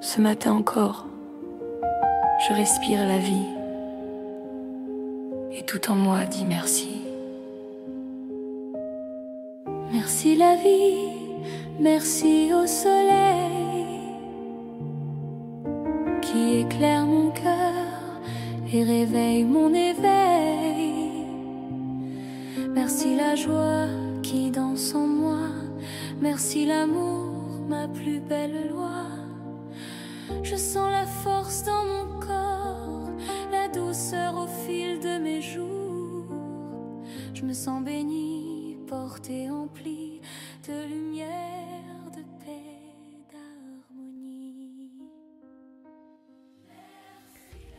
Ce matin encore, je respire la vie et tout en moi dit merci. Merci la vie, merci au soleil qui éclaire mon cœur et réveille mon éveil. Merci la joie qui danse en moi, merci l'amour, ma plus belle loi. Je sens la force dans mon corps, la douceur au fil de mes jours. Je me sens bénie, portée, emplie de lumière, de paix, d'harmonie.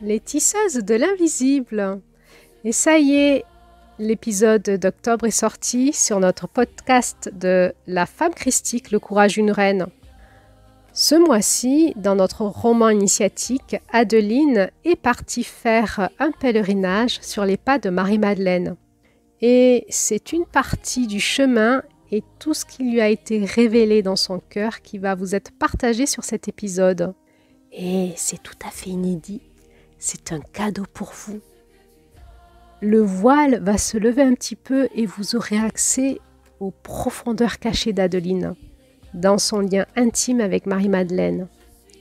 Les tisseuses de l'invisible. Et ça y est, l'épisode d'octobre est sorti sur notre podcast de La femme christique, le courage d'une reine. Ce mois-ci, dans notre roman initiatique, Adeline est partie faire un pèlerinage sur les pas de Marie-Madeleine. Et c'est une partie du chemin et tout ce qui lui a été révélé dans son cœur qui va vous être partagé sur cet épisode. Et c'est tout à fait inédit, c'est un cadeau pour vous. Le voile va se lever un petit peu et vous aurez accès aux profondeurs cachées d'Adeline, dans son lien intime avec Marie-Madeleine.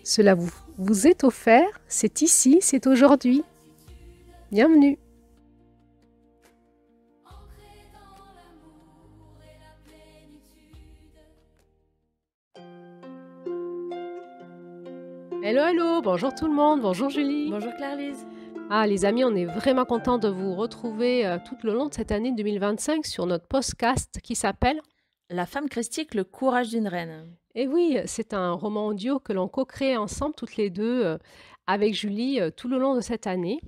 Cela vous est offert, c'est ici, c'est aujourd'hui. Bienvenue. Hello, hello, bonjour tout le monde, bonjour Julie. Bonjour Claire-Lise. Ah les amis, on est vraiment contents de vous retrouver tout le long de cette année 2025 sur notre podcast qui s'appelle La femme christique, le courage d'une reine. Et oui, c'est un roman audio que l'on co-crée ensemble toutes les deux avec Julie tout le long de cette année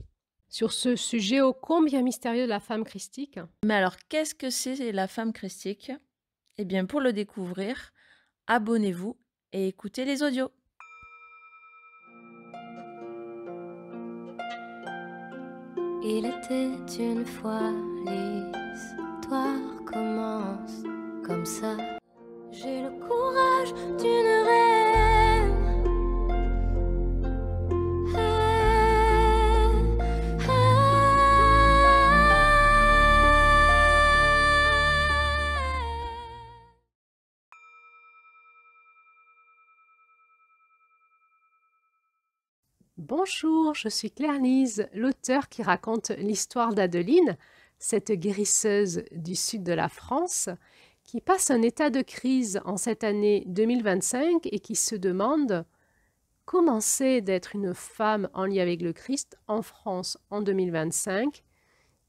sur ce sujet ô combien mystérieux de la femme christique. Mais alors, qu'est-ce que c'est la femme christique? Eh bien, pour le découvrir, abonnez-vous et écoutez les audios. Il était une fois, l'histoire commence comme ça. J'ai le courage d'une reine. Bonjour, je suis Claire-Lise, l'auteure qui raconte l'histoire d'Adeline, cette guérisseuse du sud de la France, qui passe un état de crise en cette année 2025 et qui se demande comment c'est d'être une femme en lien avec le Christ en France en 2025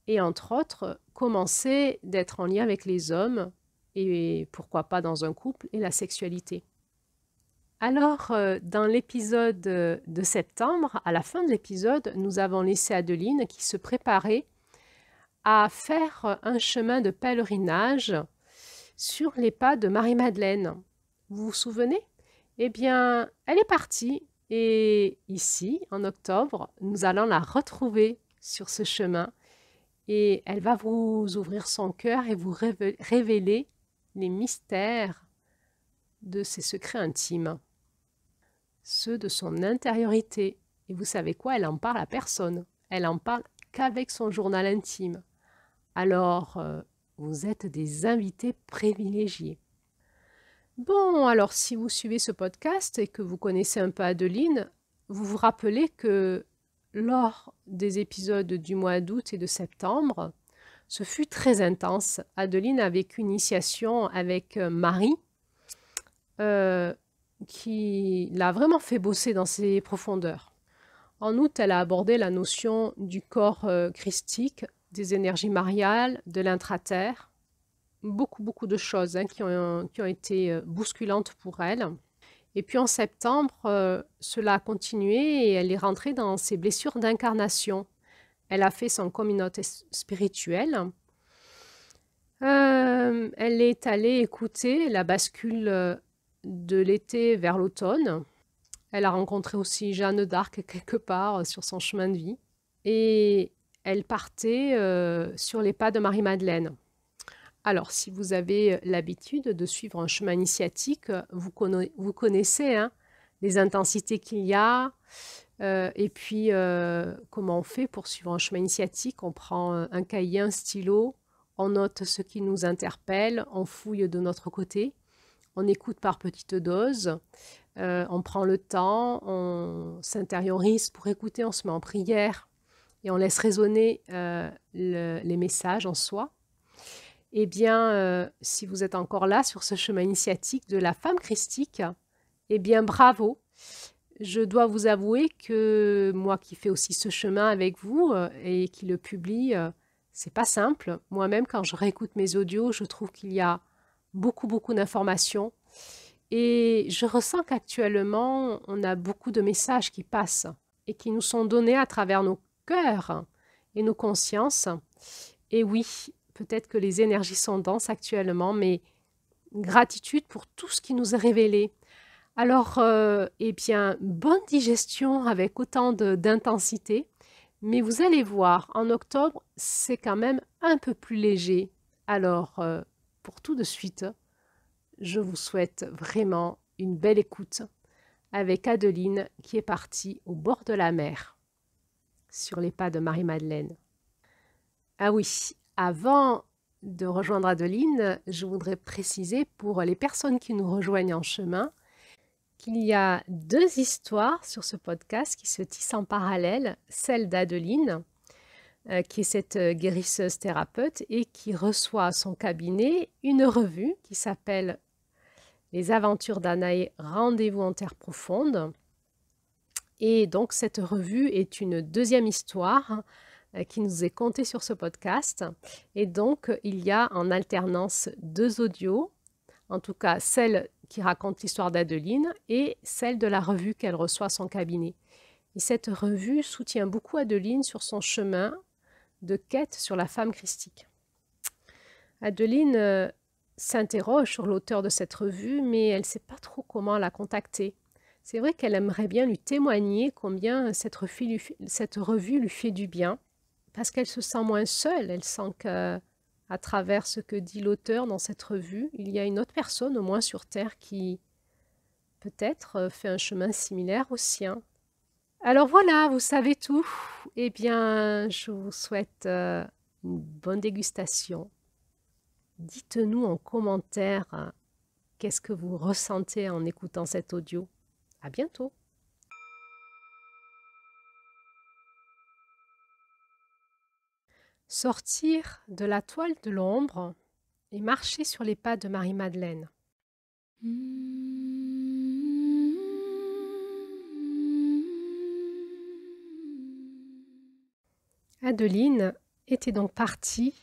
et entre autres, comment c'est d'être en lien avec les hommes et pourquoi pas dans un couple et la sexualité. Alors, dans l'épisode de septembre, à la fin de l'épisode, nous avons laissé Adeline qui se préparait à faire un chemin de pèlerinage sur les pas de Marie-Madeleine. Vous vous souvenez? Eh bien, elle est partie et ici, en octobre, nous allons la retrouver sur ce chemin et elle va vous ouvrir son cœur et vous révéler les mystères de ses secrets intimes, ceux de son intériorité. Et vous savez quoi? Elle en parle à personne. Elle en parle qu'avec son journal intime. Alors, vous êtes des invités privilégiés. Bon, alors si vous suivez ce podcast et que vous connaissez un peu Adeline, vous vous rappelez que lors des épisodes du mois d'août et de septembre, ce fut très intense. Adeline a vécu une initiation avec Marie, qui l'a vraiment fait bosser dans ses profondeurs. En août, elle a abordé la notion du corps christique, des énergies mariales, de l'intraterre, beaucoup de choses qui ont été bousculantes pour elle. Et puis en septembre, cela a continué et elle est rentrée dans ses blessures d'incarnation. Elle a fait son communauté spirituelle. Elle est allée écouter la bascule de l'été vers l'automne. Elle a rencontré aussi Jeanne d'Arc quelque part sur son chemin de vie. Et elle partait sur les pas de Marie-Madeleine. Alors, si vous avez l'habitude de suivre un chemin initiatique, vous connaissez les intensités qu'il y a, et puis comment on fait pour suivre un chemin initiatique. On prend un cahier, un stylo, on note ce qui nous interpelle, on fouille de notre côté, on écoute par petites doses, on prend le temps, on s'intériorise pour écouter, on se met en prière et on laisse résonner les messages en soi. Eh bien, si vous êtes encore là sur ce chemin initiatique de la femme christique, eh bien, bravo. Je dois vous avouer que moi qui fais aussi ce chemin avec vous et qui le publie, c'est pas simple. Moi-même, quand je réécoute mes audios, je trouve qu'il y a beaucoup d'informations. Et je ressens qu'actuellement, on a beaucoup de messages qui passent et qui nous sont donnés à travers nos cœurs et nos consciences. Et oui, peut-être que les énergies sont denses actuellement, mais gratitude pour tout ce qui nous est révélé. Alors, eh bien, bonne digestion avec autant d'intensité, mais vous allez voir, en octobre, c'est quand même un peu plus léger. Alors, pour tout de suite, je vous souhaite vraiment une belle écoute avec Adeline qui est partie au bord de la mer, sur les pas de Marie-Madeleine. Ah oui, avant de rejoindre Adeline, je voudrais préciser pour les personnes qui nous rejoignent en chemin qu'il y a 2 histoires sur ce podcast qui se tissent en parallèle, celle d'Adeline, qui est cette guérisseuse thérapeute et qui reçoit à son cabinet une revue qui s'appelle Les aventures d'Anaé, rendez-vous en terre profonde. Et donc cette revue est une 2e histoire qui nous est contée sur ce podcast. Et donc il y a en alternance 2 audios, en tout cas celle qui raconte l'histoire d'Adeline et celle de la revue qu'elle reçoit à son cabinet. Et cette revue soutient beaucoup Adeline sur son chemin de quête sur la femme christique. Adeline s'interroge sur l'auteur de cette revue, mais elle ne sait pas trop comment la contacter. C'est vrai qu'elle aimerait bien lui témoigner combien cette revue lui fait du bien, parce qu'elle se sent moins seule, elle sent que à travers ce que dit l'auteur dans cette revue, il y a une autre personne, au moins sur Terre, qui peut-être fait un chemin similaire au sien. Alors voilà, vous savez tout. Eh bien, je vous souhaite une bonne dégustation. Dites-nous en commentaire qu'est-ce que vous ressentez en écoutant cet audio. À bientôt. Sortir de la toile de l'ombre et marcher sur les pas de Marie-Madeleine. Adeline était donc partie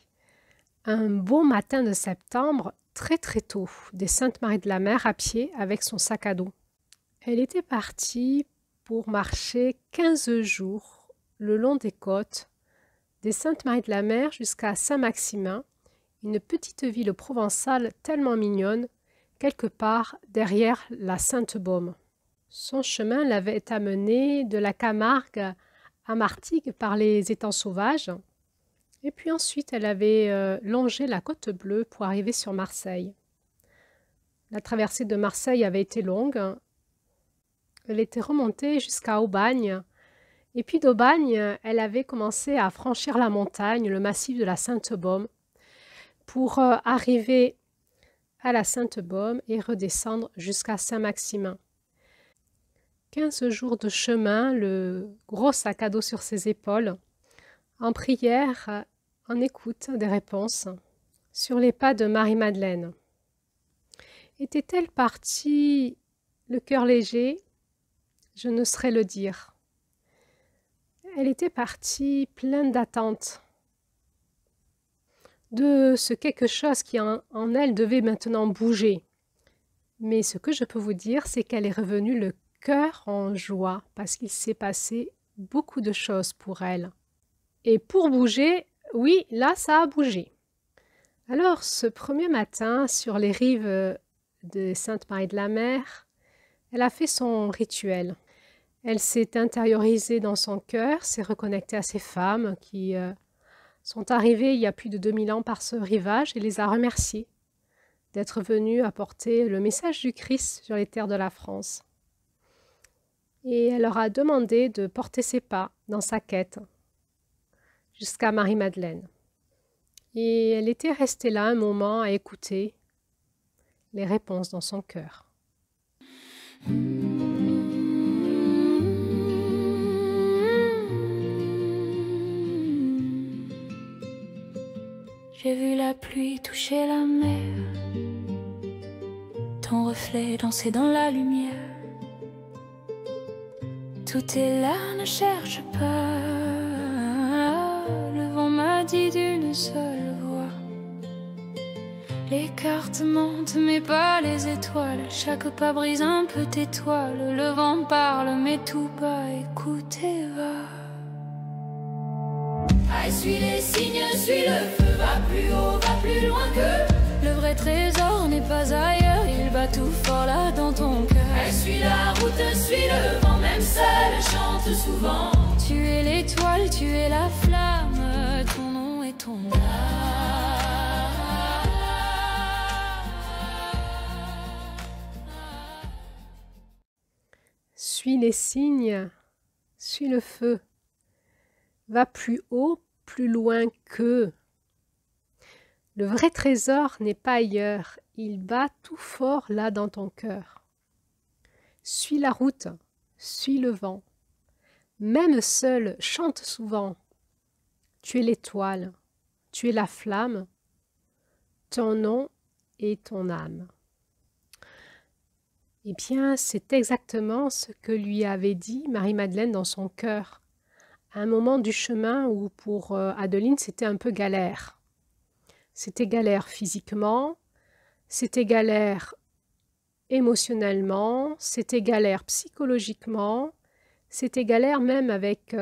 un beau matin de septembre, très tôt, des Saintes-Maries de la Mer à pied avec son sac à dos. Elle était partie pour marcher 15 jours le long des côtes des Saintes-Maries de la Mer jusqu'à Saint-Maximin, une petite ville provençale tellement mignonne, quelque part derrière la Sainte-Baume. Son chemin l'avait amenée de la Camargue à Martigues par les étangs sauvages, et puis ensuite elle avait longé la côte bleue pour arriver sur Marseille. La traversée de Marseille avait été longue, elle était remontée jusqu'à Aubagne, et puis d'Aubagne, elle avait commencé à franchir la montagne, le massif de la Sainte-Baume, pour arriver à la Sainte-Baume et redescendre jusqu'à Saint-Maximin. 15 jours de chemin, le gros sac à dos sur ses épaules, en prière, en écoute des réponses, sur les pas de Marie-Madeleine. Était-elle partie le cœur léger? Je ne saurais le dire. Elle était partie pleine d'attentes, de ce quelque chose qui en elle devait maintenant bouger. Mais ce que je peux vous dire, c'est qu'elle est revenue le cœur en joie, parce qu'il s'est passé beaucoup de choses pour elle. Et pour bouger, oui, là, ça a bougé. Alors, ce premier matin, sur les rives de Sainte-Marie de la Mer, elle a fait son rituel. Elle s'est intériorisée dans son cœur, s'est reconnectée à ces femmes qui sont arrivées il y a plus de 2000 ans par ce rivage et les a remerciées d'être venues apporter le message du Christ sur les terres de la France. et elle leur a demandé de porter ses pas dans sa quête jusqu'à Marie-Madeleine. Et elle était restée là un moment à écouter les réponses dans son cœur. J'ai vu la pluie toucher la mer, ton reflet danser dans la lumière. Tout est là, ne cherche pas. Le vent m'a dit d'une seule voix. Les cartes montent mais pas les étoiles. Chaque pas brise un peu tes toiles. Le vent parle mais tout bas, écoute et va. Aïe, suis les signes, suis le feu. Va plus haut, va plus loin que le vrai trésor n'est pas ailleurs. Il bat tout fort là dans ton cœur. Aïe, suis la route, suis le vent. Même seul chante souvent. Tu es l'étoile, tu es la flamme. Ton nom est ton âme. Suis les signes, suis le feu. Va plus haut, plus loin que. Le vrai trésor n'est pas ailleurs, il bat tout fort là dans ton cœur. Suis la route, suis le vent. Même seul, chante souvent. Tu es l'étoile, tu es la flamme. Ton nom est ton âme. Eh bien, c'est exactement ce que lui avait dit Marie-Madeleine dans son cœur. À un moment du chemin où pour Adeline, c'était un peu galère. C'était galère physiquement, c'était galère émotionnellement, c'était galère psychologiquement, c'était galère même avec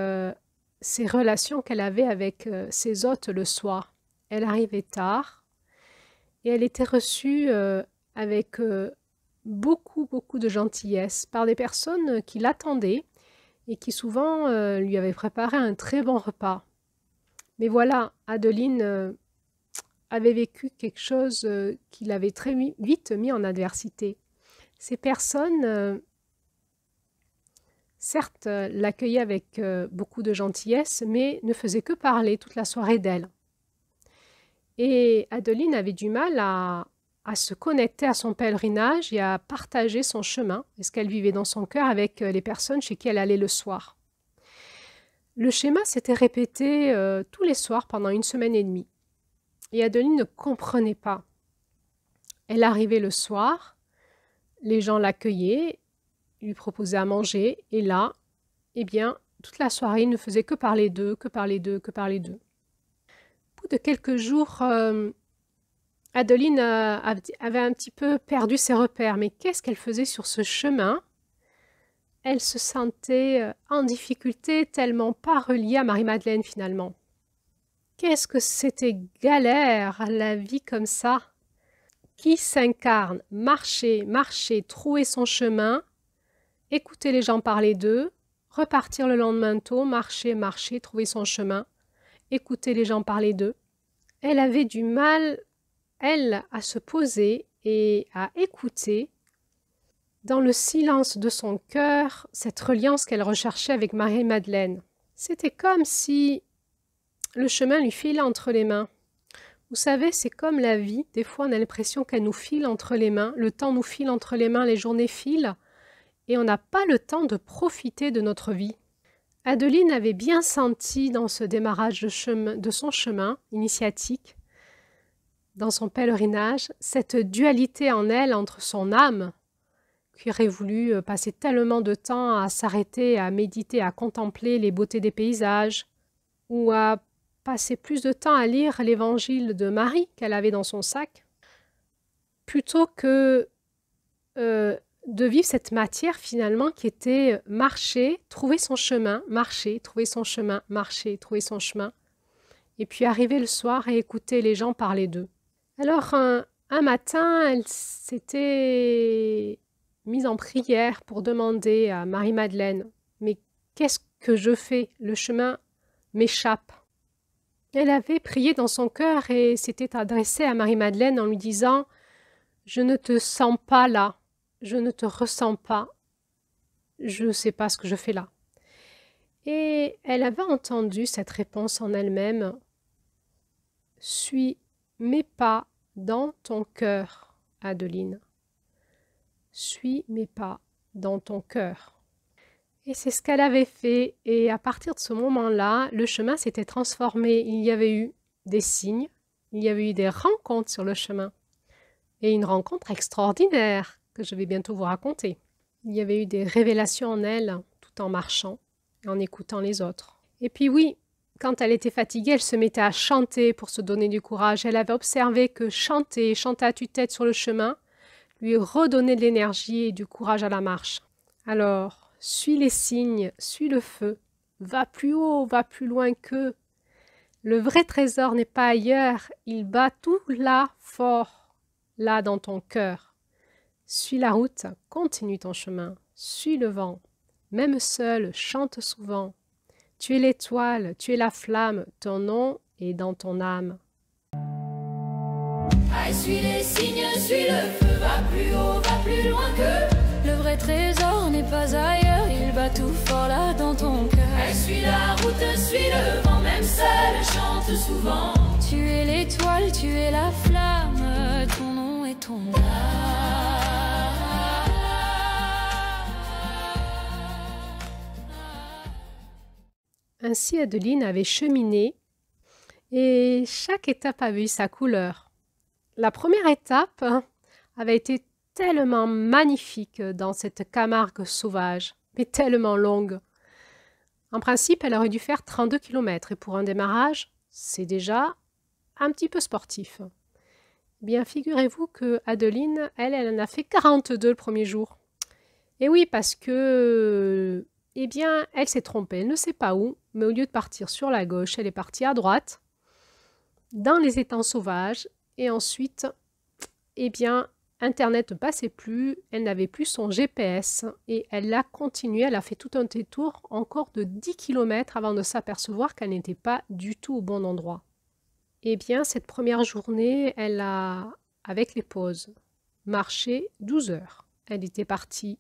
ses relations qu'elle avait avec ses hôtes le soir. Elle arrivait tard et elle était reçue avec beaucoup de gentillesse par des personnes qui l'attendaient et qui souvent lui avaient préparé un très bon repas. Mais voilà, Adeline avait vécu quelque chose qui l'avait très vite mis en adversité. Ces personnes, certes, l'accueillaient avec beaucoup de gentillesse, mais ne faisaient que parler toute la soirée d'elle. Et Adeline avait du mal à se connecter à son pèlerinage et à partager son chemin, et ce qu'elle vivait dans son cœur avec les personnes chez qui elle allait le soir. Le schéma s'était répété tous les soirs pendant 1 semaine et demie. Et Adeline ne comprenait pas. Elle arrivait le soir, les gens l'accueillaient, lui proposaient à manger, et là, eh bien, toute la soirée, il ne faisait que parler d'eux, que parler d'eux, que parler d'eux. Au bout de quelques jours, Adeline avait un petit peu perdu ses repères, mais qu'est-ce qu'elle faisait sur ce chemin? Elle se sentait en difficulté, tellement pas reliée à Marie-Madeleine finalement. Qu'est-ce que c'était galère, la vie comme ça? Qui s'incarne? Marcher, marcher, trouver son chemin, écouter les gens parler d'eux, repartir le lendemain tôt, marcher, marcher, trouver son chemin, écouter les gens parler d'eux. Elle avait du mal, elle, à se poser et à écouter, dans le silence de son cœur, cette reliance qu'elle recherchait avec Marie-Madeleine. C'était comme si le chemin lui filait entre les mains. Vous savez, c'est comme la vie. Des fois, on a l'impression qu'elle nous file entre les mains. Le temps nous file entre les mains, les journées filent. Et on n'a pas le temps de profiter de notre vie. Adeline avait bien senti dans ce démarrage de son chemin initiatique, dans son pèlerinage, cette dualité en elle entre son âme, qui aurait voulu passer tellement de temps à s'arrêter, à méditer, à contempler les beautés des paysages, ou à passer plus de temps à lire l'évangile de Marie qu'elle avait dans son sac, plutôt que de vivre cette matière finalement qui était marcher, trouver son chemin, marcher, trouver son chemin, marcher, trouver son chemin, et puis arriver le soir et écouter les gens parler d'eux. Alors un matin, elle s'était mise en prière pour demander à Marie-Madeleine « Mais qu'est-ce que je fais? Le chemin m'échappe. » Elle avait prié dans son cœur et s'était adressée à Marie-Madeleine en lui disant « Je ne te sens pas là, je ne te ressens pas. je ne sais pas ce que je fais là. Et elle avait entendu cette réponse en elle-même. Suis mes pas dans ton cœur, Adeline. Suis mes pas dans ton cœur. Et c'est ce qu'elle avait fait. Et à partir de ce moment-là, le chemin s'était transformé. Il y avait eu des signes, il y avait eu des rencontres sur le chemin. Et une rencontre extraordinaire que je vais bientôt vous raconter. Il y avait eu des révélations en elle tout en marchant, en écoutant les autres. Et puis oui, quand elle était fatiguée, elle se mettait à chanter pour se donner du courage. Elle avait observé que chanter à tue-tête sur le chemin, lui redonnait de l'énergie et du courage à la marche. Alors, suis les signes, suis le feu, va plus haut, va plus loin qu'eux. Le vrai trésor n'est pas ailleurs, il bat tout là, fort, là dans ton cœur. Suis la route, continue ton chemin, suis le vent. Même seul, chante souvent. Tu es l'étoile, tu es la flamme, ton nom est dans ton âme. Ah, suis les signes, suis le feu, va plus haut, va plus loin que. Le vrai trésor n'est pas ailleurs, il bat tout fort là dans ton cœur. Ah, suis la route, suis le vent, même seul, chante souvent. Tu es l'étoile, tu es la flamme, ton nom est ton âme. Ainsi, Adeline avait cheminé et chaque étape avait eu sa couleur. La première étape avait été tellement magnifique dans cette Camargue sauvage, mais tellement longue. En principe, elle aurait dû faire 32 km et pour un démarrage, c'est déjà un petit peu sportif. Bien, figurez-vous que Adeline, elle en a fait 42 le premier jour. Et oui, parce que, eh bien, elle s'est trompée, elle ne sait pas où, mais au lieu de partir sur la gauche, elle est partie à droite, dans les étangs sauvages, et ensuite, eh bien, Internet ne passait plus, elle n'avait plus son GPS, et elle a continué, elle a fait tout un détour encore de 10 km avant de s'apercevoir qu'elle n'était pas du tout au bon endroit. Eh bien, cette première journée, elle a, avec les pauses, marché 12 heures. Elle était partie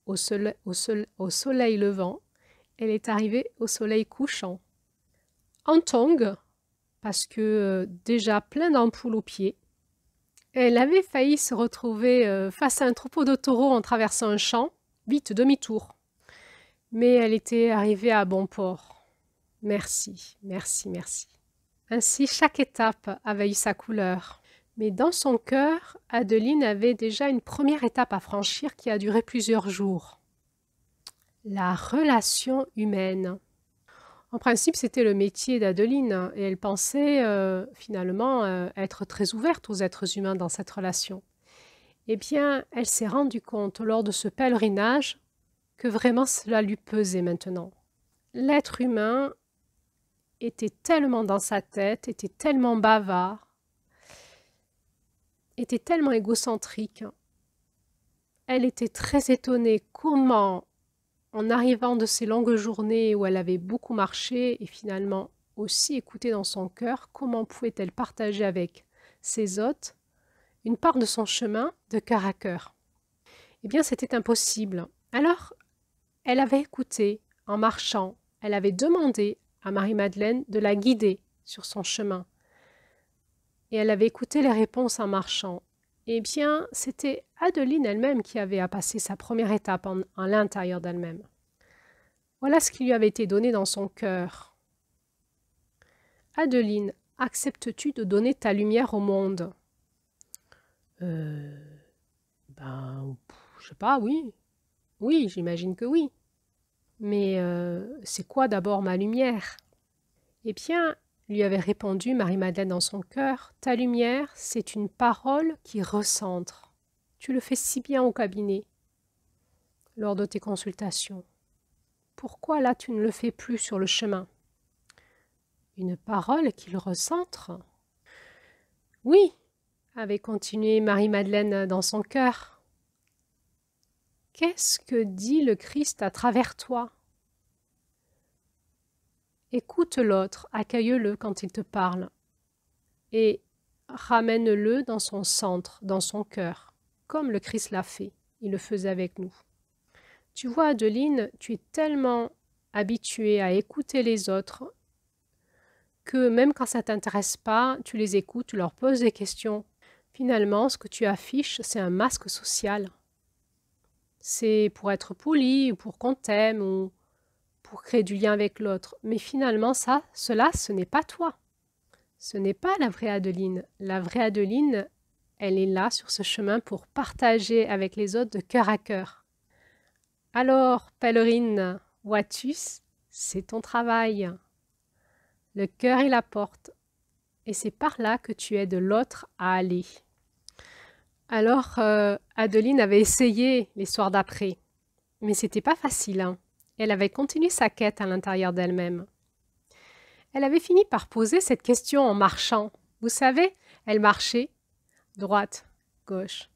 au soleil levant, elle est arrivée au soleil couchant. En tongs, parce que déjà plein d'ampoules aux pieds, elle avait failli se retrouver face à un troupeau de taureaux en traversant un champ, vite demi-tour. Mais elle était arrivée à bon port. Merci, merci, merci. Ainsi, chaque étape avait eu sa couleur. Mais dans son cœur, Adeline avait déjà une première étape à franchir qui a duré plusieurs jours. La relation humaine. En principe, c'était le métier d'Adeline et elle pensait finalement être très ouverte aux êtres humains dans cette relation. Eh bien, elle s'est rendue compte lors de ce pèlerinage que vraiment cela lui pesait maintenant. L'être humain était tellement dans sa tête, était tellement bavard, était tellement égocentrique. Elle était très étonnée comment, en arrivant de ces longues journées où elle avait beaucoup marché et finalement aussi écouté dans son cœur, comment pouvait-elle partager avec ses hôtes une part de son chemin de cœur à cœur? Eh bien, c'était impossible. Alors, elle avait écouté en marchant, elle avait demandé à Marie-Madeleine de la guider sur son chemin. Et elle avait écouté les réponses en marchant. Eh bien, c'était Adeline elle-même qui avait à passer sa première étape en l'intérieur d'elle-même. Voilà ce qui lui avait été donné dans son cœur. Adeline, acceptes-tu de donner ta lumière au monde? Je sais pas, oui. Oui, j'imagine que oui. Mais c'est quoi d'abord ma lumière? Eh bien, lui avait répondu Marie-Madeleine dans son cœur, ta lumière, c'est une parole qui recentre. Tu le fais si bien au cabinet, lors de tes consultations. Pourquoi là tu ne le fais plus sur le chemin? Une parole qui le recentre? Oui, avait continué Marie-Madeleine dans son cœur. Qu'est-ce que dit le Christ à travers toi? Écoute l'autre, accueille-le quand il te parle et ramène-le dans son centre, dans son cœur, comme le Christ l'a fait, il le faisait avec nous. Tu vois, Adeline, tu es tellement habituée à écouter les autres que même quand ça ne t'intéresse pas, tu les écoutes, tu leur poses des questions. Finalement, ce que tu affiches, c'est un masque social. C'est pour être poli, ou pour qu'on t'aime, ou pour créer du lien avec l'autre. Mais finalement, cela, ce n'est pas toi. Ce n'est pas la vraie Adeline. La vraie Adeline, elle est là sur ce chemin pour partager avec les autres de cœur à cœur. Alors, pèlerine, vois-tu, c'est ton travail. Le cœur est la porte, et c'est par là que tu aides l'autre à aller. Alors, Adeline avait essayé les soirs d'après, mais c'était pas facile, hein. Elle avait continué sa quête à l'intérieur d'elle-même. Elle avait fini par poser cette question en marchant. Vous savez, elle marchait droite, gauche,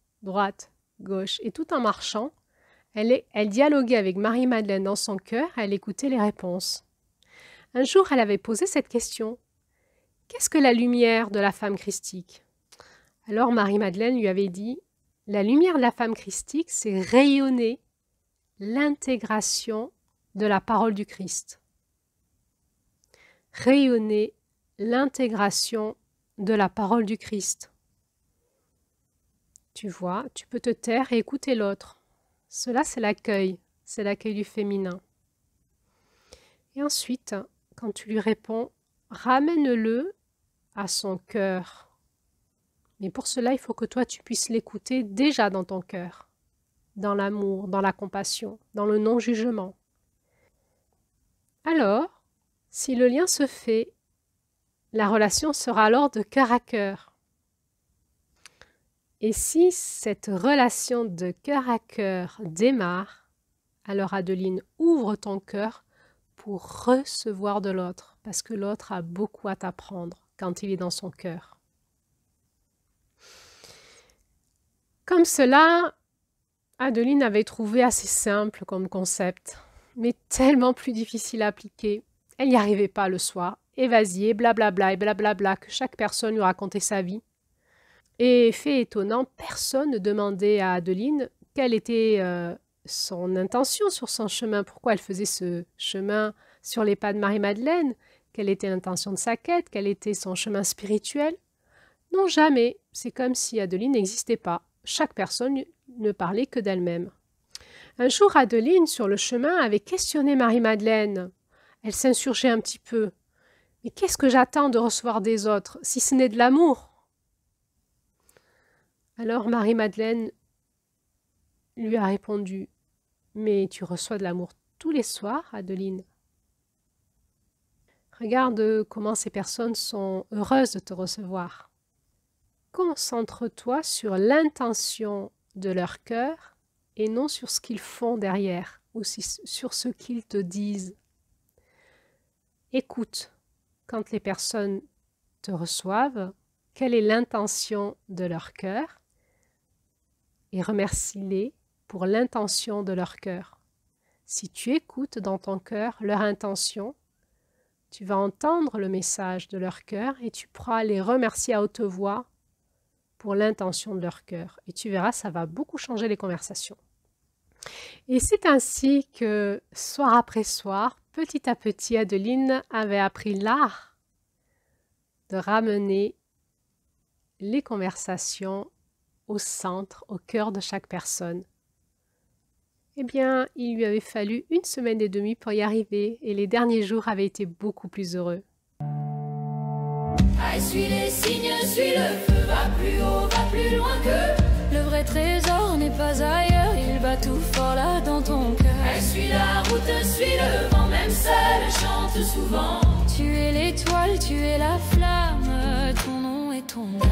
et tout en marchant, elle dialoguait avec Marie-Madeleine dans son cœur, elle écoutait les réponses. Un jour, elle avait posé cette question. Qu'est-ce que la lumière de la femme christique? Alors Marie-Madeleine lui avait dit, la lumière de la femme christique, c'est rayonner l'intégration de la parole du Christ. Rayonner l'intégration de la parole du Christ. Tu vois, tu peux te taire et écouter l'autre. Cela, c'est l'accueil du féminin. Et ensuite, quand tu lui réponds, ramène-le à son cœur. Mais pour cela, il faut que toi, tu puisses l'écouter déjà dans ton cœur, dans l'amour, dans la compassion, dans le non-jugement. Alors, si le lien se fait, la relation sera alors de cœur à cœur. Et si cette relation de cœur à cœur démarre, alors Adeline, ouvre ton cœur pour recevoir de l'autre, parce que l'autre a beaucoup à t'apprendre quand il est dans son cœur. Comme cela, Adeline avait trouvé assez simple comme concept, mais tellement plus difficile à appliquer. Elle n'y arrivait pas le soir, évasier, blablabla et blablabla, que chaque personne lui racontait sa vie. Et fait étonnant, personne ne demandait à Adeline quelle était son intention sur son chemin, pourquoi elle faisait ce chemin sur les pas de Marie-Madeleine, quelle était l'intention de sa quête, quel était son chemin spirituel. Non, jamais. C'est comme si Adeline n'existait pas. Chaque personne ne parlait que d'elle-même. Un jour, Adeline, sur le chemin, avait questionné Marie-Madeleine. Elle s'insurgeait un petit peu. Mais qu'est-ce que j'attends de recevoir des autres, si ce n'est de l'amour? Alors Marie-Madeleine lui a répondu, « Mais tu reçois de l'amour tous les soirs, Adeline. Regarde comment ces personnes sont heureuses de te recevoir. Concentre-toi sur l'intention de leur cœur et non sur ce qu'ils font derrière, ou sur ce qu'ils te disent. Écoute, quand les personnes te reçoivent, quelle est l'intention de leur cœur et remercie-les pour l'intention de leur cœur. Si tu écoutes dans ton cœur leur intention, tu vas entendre le message de leur cœur et tu pourras les remercier à haute voix pour l'intention de leur cœur. Et tu verras, ça va beaucoup changer les conversations. Et c'est ainsi que, soir après soir, petit à petit, Adeline avait appris l'art de ramener les conversations au centre, au cœur de chaque personne. Eh bien, il lui avait fallu 1 semaine et demie pour y arriver et les derniers jours avaient été beaucoup plus heureux. Ah, suis les signes, suis le feu, va plus haut, va plus loin que le vrai trésor n'est pas ailleurs, il bat tout fort là dans ton cœur. Ah, suis la route, suis le vent, même seul chante souvent. Tu es l'étoile, tu es la flamme, ton nom est ton âme.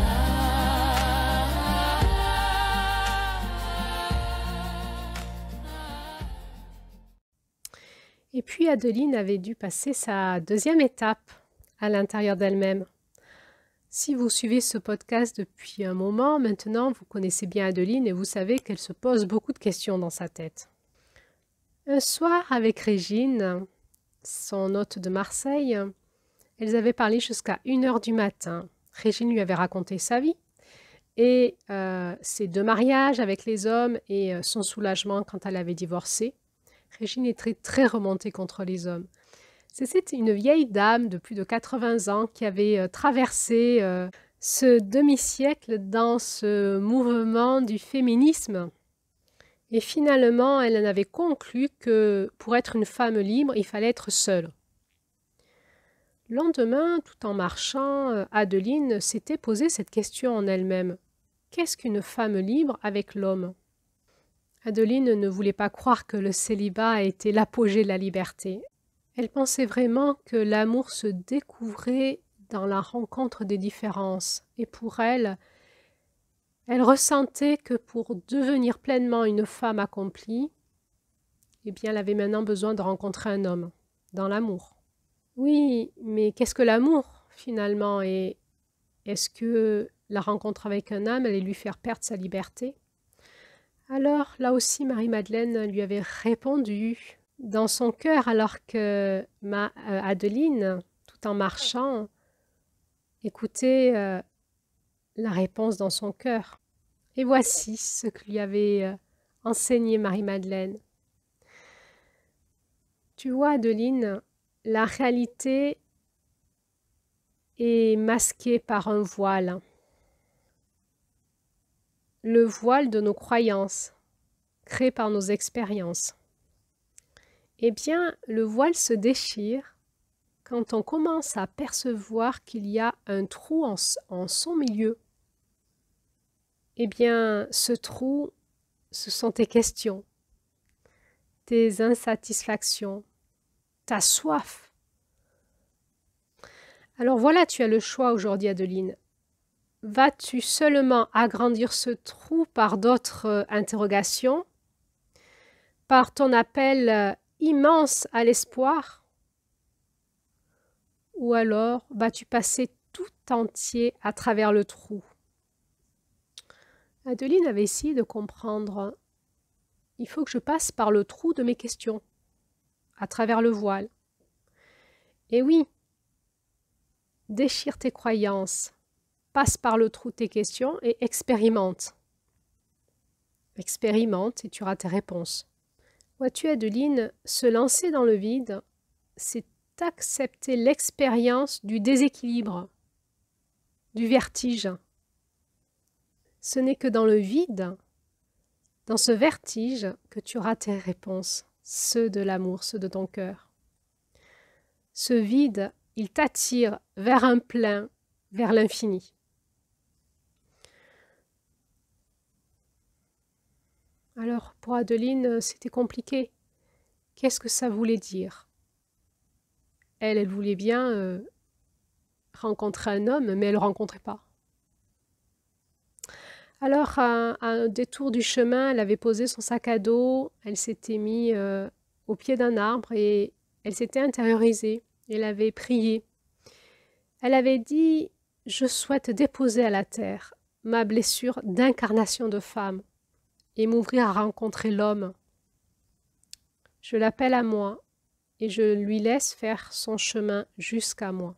Et puis Adeline avait dû passer sa 2e étape à l'intérieur d'elle-même. Si vous suivez ce podcast depuis un moment, maintenant vous connaissez bien Adeline et vous savez qu'elle se pose beaucoup de questions dans sa tête. Un soir avec Régine, son hôte de Marseille, elles avaient parlé jusqu'à 1h du matin. Régine lui avait raconté sa vie et ses 2 mariages avec les hommes et son soulagement quand elle avait divorcé. Régine est très, très remontée contre les hommes. C'est une vieille dame de plus de 80 ans qui avait traversé ce demi-siècle dans ce mouvement du féminisme. Et finalement, elle en avait conclu que pour être une femme libre, il fallait être seule. Le lendemain, tout en marchant, Adeline s'était posé cette question en elle-même. Qu'est-ce qu'une femme libre avec l'homme? Adeline ne voulait pas croire que le célibat était l'apogée de la liberté. Elle pensait vraiment que l'amour se découvrait dans la rencontre des différences. Et pour elle, elle ressentait que pour devenir pleinement une femme accomplie, eh bien, elle avait maintenant besoin de rencontrer un homme, dans l'amour. Oui, mais qu'est-ce que l'amour, finalement? Et est-ce que la rencontre avec un homme allait lui faire perdre sa liberté? Alors, là aussi, Marie-Madeleine lui avait répondu dans son cœur, alors que Adeline, tout en marchant, écoutait la réponse dans son cœur. Et voici ce que lui avait enseigné Marie-Madeleine. Tu vois, Adeline, la réalité est masquée par un voile. Le voile de nos croyances, créé par nos expériences. Eh bien, le voile se déchire quand on commence à percevoir qu'il y a un trou en son milieu. Eh bien, ce trou, ce sont tes questions, tes insatisfactions, ta soif. Alors voilà, tu as le choix aujourd'hui, Adeline. Vas-tu seulement agrandir ce trou par d'autres interrogations, par ton appel immense à l'espoir? Ou alors vas-tu passer tout entier à travers le trou? Adeline avait essayé de comprendre. Il faut que je passe par le trou de mes questions, à travers le voile. Et oui, déchire tes croyances, passe par le trou de tes questions et expérimente. Expérimente et tu auras tes réponses. Vois-tu, Adeline, se lancer dans le vide, c'est accepter l'expérience du déséquilibre, du vertige. Ce n'est que dans le vide, dans ce vertige, que tu auras tes réponses, ceux de l'amour, ceux de ton cœur. Ce vide, il t'attire vers un plein, vers l'infini. Alors, pour Adeline, c'était compliqué. Qu'est-ce que ça voulait dire? Elle voulait bien rencontrer un homme, mais elle ne le rencontrait pas. Alors, à un détour du chemin, elle avait posé son sac à dos, elle s'était mise au pied d'un arbre et elle s'était intériorisée. Elle avait prié. Elle avait dit « Je souhaite déposer à la terre ma blessure d'incarnation de femme et m'ouvrir à rencontrer l'homme. Je l'appelle à moi et je lui laisse faire son chemin jusqu'à moi. »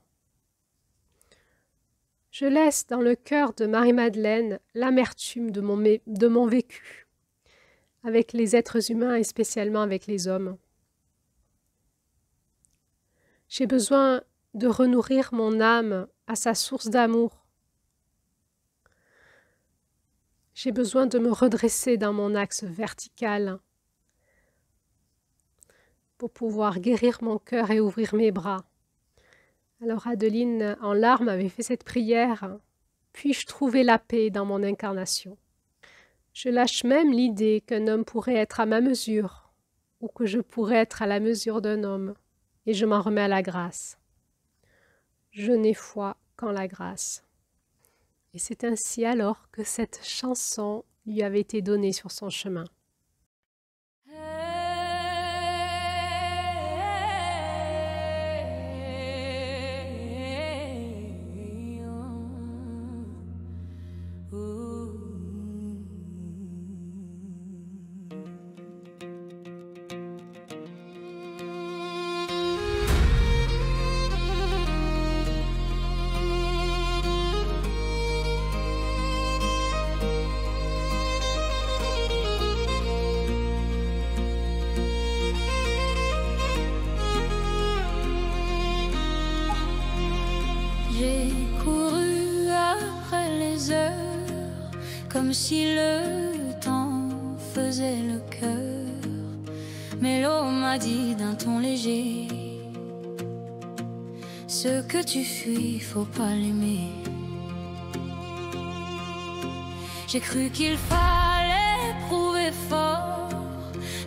Je laisse dans le cœur de Marie-Madeleine l'amertume de mon vécu avec les êtres humains et spécialement avec les hommes. J'ai besoin de renourrir mon âme à sa source d'amour. J'ai besoin de me redresser dans mon axe vertical pour pouvoir guérir mon cœur et ouvrir mes bras. Alors Adeline, en larmes, avait fait cette prière. Puis-je trouver la paix dans mon incarnation? Je lâche même l'idée qu'un homme pourrait être à ma mesure ou que je pourrais être à la mesure d'un homme et je m'en remets à la grâce. Je n'ai foi qu'en la grâce. Et c'est ainsi alors que cette chanson lui avait été donnée sur son chemin. comme si le temps faisait le cœur. Mais l'eau m'a dit d'un ton léger: ce que tu fuis, faut pas l'aimer. J'ai cru qu'il fallait prouver fort,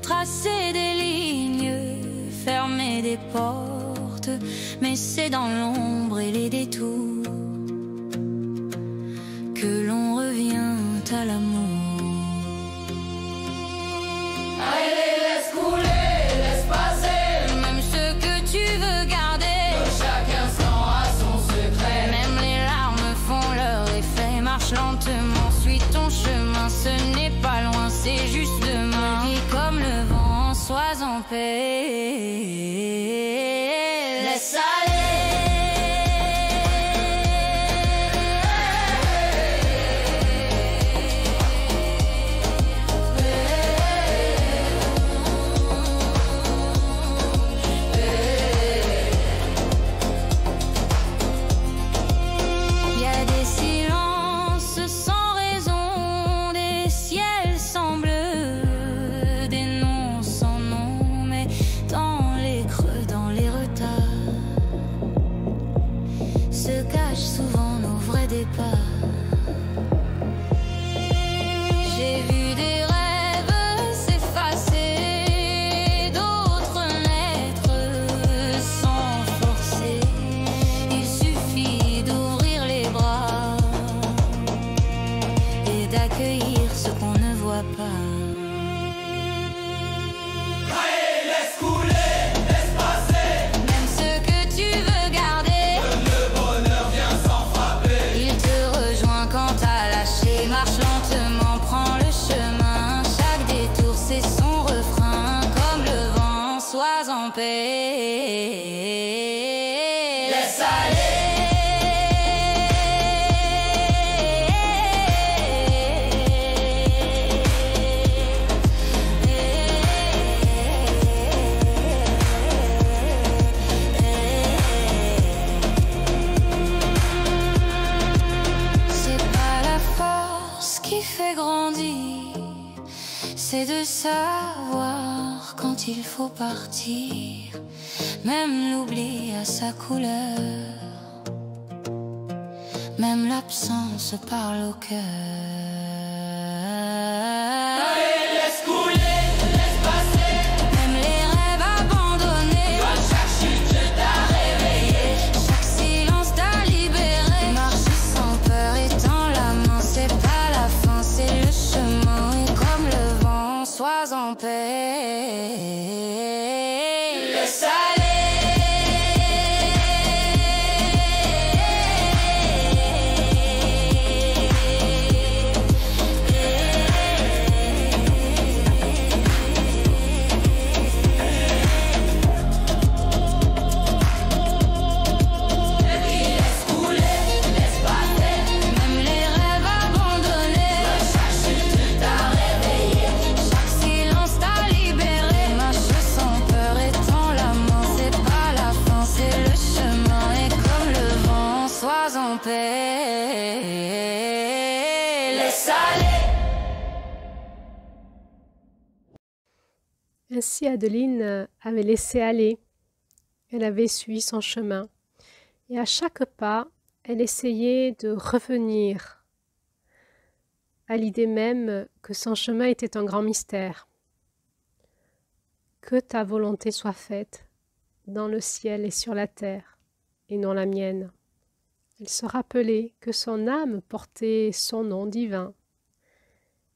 tracer des lignes, fermer des portes, mais c'est dans l'ombre et les détours que l'on revient à l'amour. Allez, laisse couler, laisse passer, même ce que tu veux garder. Que chaque instant a son secret. Même les larmes font leur effet. Marche lentement, suis ton chemin. Ce n'est pas loin, c'est juste demain. Vis comme le vent, sois en paix. Laisse aller. J'ai vu des rêves s'effacer, d'autres naître sans forcer. Il suffit d'ouvrir les bras et d'accueillir ce qu'on ne voit pas. Marche lentement, prends le chemin. Chaque détour c'est son refrain. Comme le vent, sois en paix. Laisse aller. C'est de savoir quand il faut partir, même l'oubli a sa couleur, même l'absence parle au cœur. Allez, laisse couler, laisse passer, même les rêves abandonnés. Quand chaque chute t'a réveillé, chaque silence t'a libéré. Marcher sans peur et tends la main, c'est pas la fin, c'est le chemin. Et comme le vent, sois en paix. Laisse aller. Laisse aller. Ainsi, Adeline avait laissé aller. Elle avait suivi son chemin. Et à chaque pas, elle essayait de revenir à l'idée même que son chemin était un grand mystère. Que ta volonté soit faite dans le ciel et sur la terre, et non la mienne. Elle se rappelait que son âme portait son nom divin,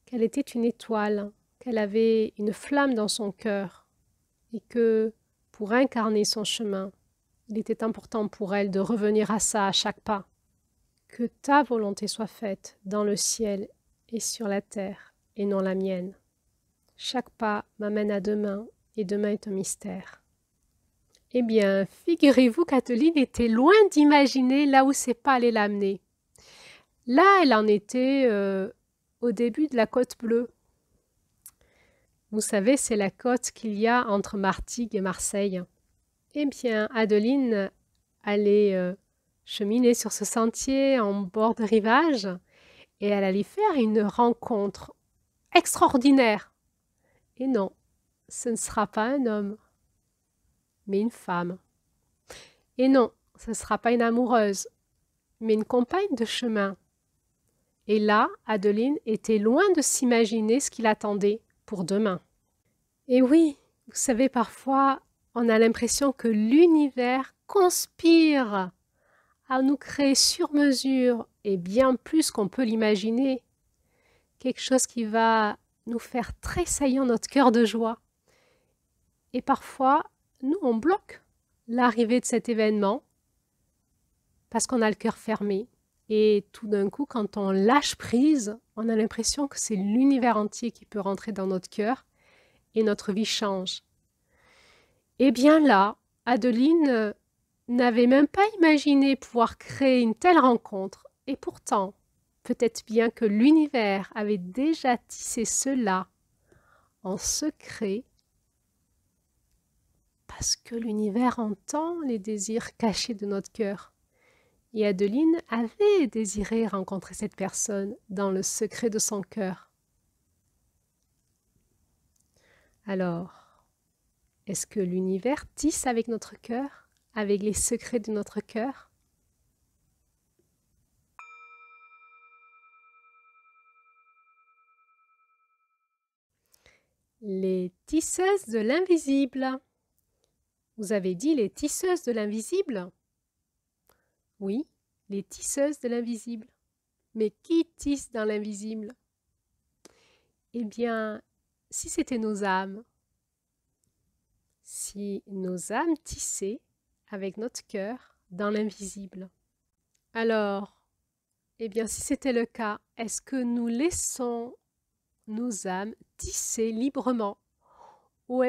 qu'elle était une étoile, qu'elle avait une flamme dans son cœur, et que, pour incarner son chemin, il était important pour elle de revenir à ça à chaque pas. Que ta volonté soit faite dans le ciel et sur la terre, et non la mienne. Chaque pas m'amène à demain, et demain est un mystère. Eh bien, figurez-vous qu'Adeline était loin d'imaginer là où ses pas allaient l'amener. Là, elle en était au début de la côte bleue. Vous savez, c'est la côte qu'il y a entre Martigues et Marseille. Eh bien, Adeline allait cheminer sur ce sentier en bord de rivage et elle allait faire une rencontre extraordinaire. Et non, ce ne sera pas un homme, mais une femme. Et non, ce ne sera pas une amoureuse, mais une compagne de chemin. Et là, Adeline était loin de s'imaginer ce qui l'attendait pour demain. Et oui, vous savez, parfois, on a l'impression que l'univers conspire à nous créer sur mesure et bien plus qu'on peut l'imaginer. Quelque chose qui va nous faire tressaillir notre cœur de joie. Et parfois, nous, on bloque l'arrivée de cet événement parce qu'on a le cœur fermé. Et tout d'un coup, quand on lâche prise, on a l'impression que c'est l'univers entier qui peut rentrer dans notre cœur et notre vie change. Et bien là, Adeline n'avait même pas imaginé pouvoir créer une telle rencontre. Et pourtant, peut-être bien que l'univers avait déjà tissé cela en secret, parce que l'univers entend les désirs cachés de notre cœur. Et Adeline avait désiré rencontrer cette personne dans le secret de son cœur. Alors, est-ce que l'univers tisse avec notre cœur, avec les secrets de notre cœur? Les tisseuses de l'invisible. Vous avez dit les tisseuses de l'invisible? Oui, les tisseuses de l'invisible. Mais qui tisse dans l'invisible? Eh bien, si c'était nos âmes, si nos âmes tissaient avec notre cœur dans l'invisible. Alors, eh bien, si c'était le cas, est-ce que nous laissons nos âmes tisser librement ou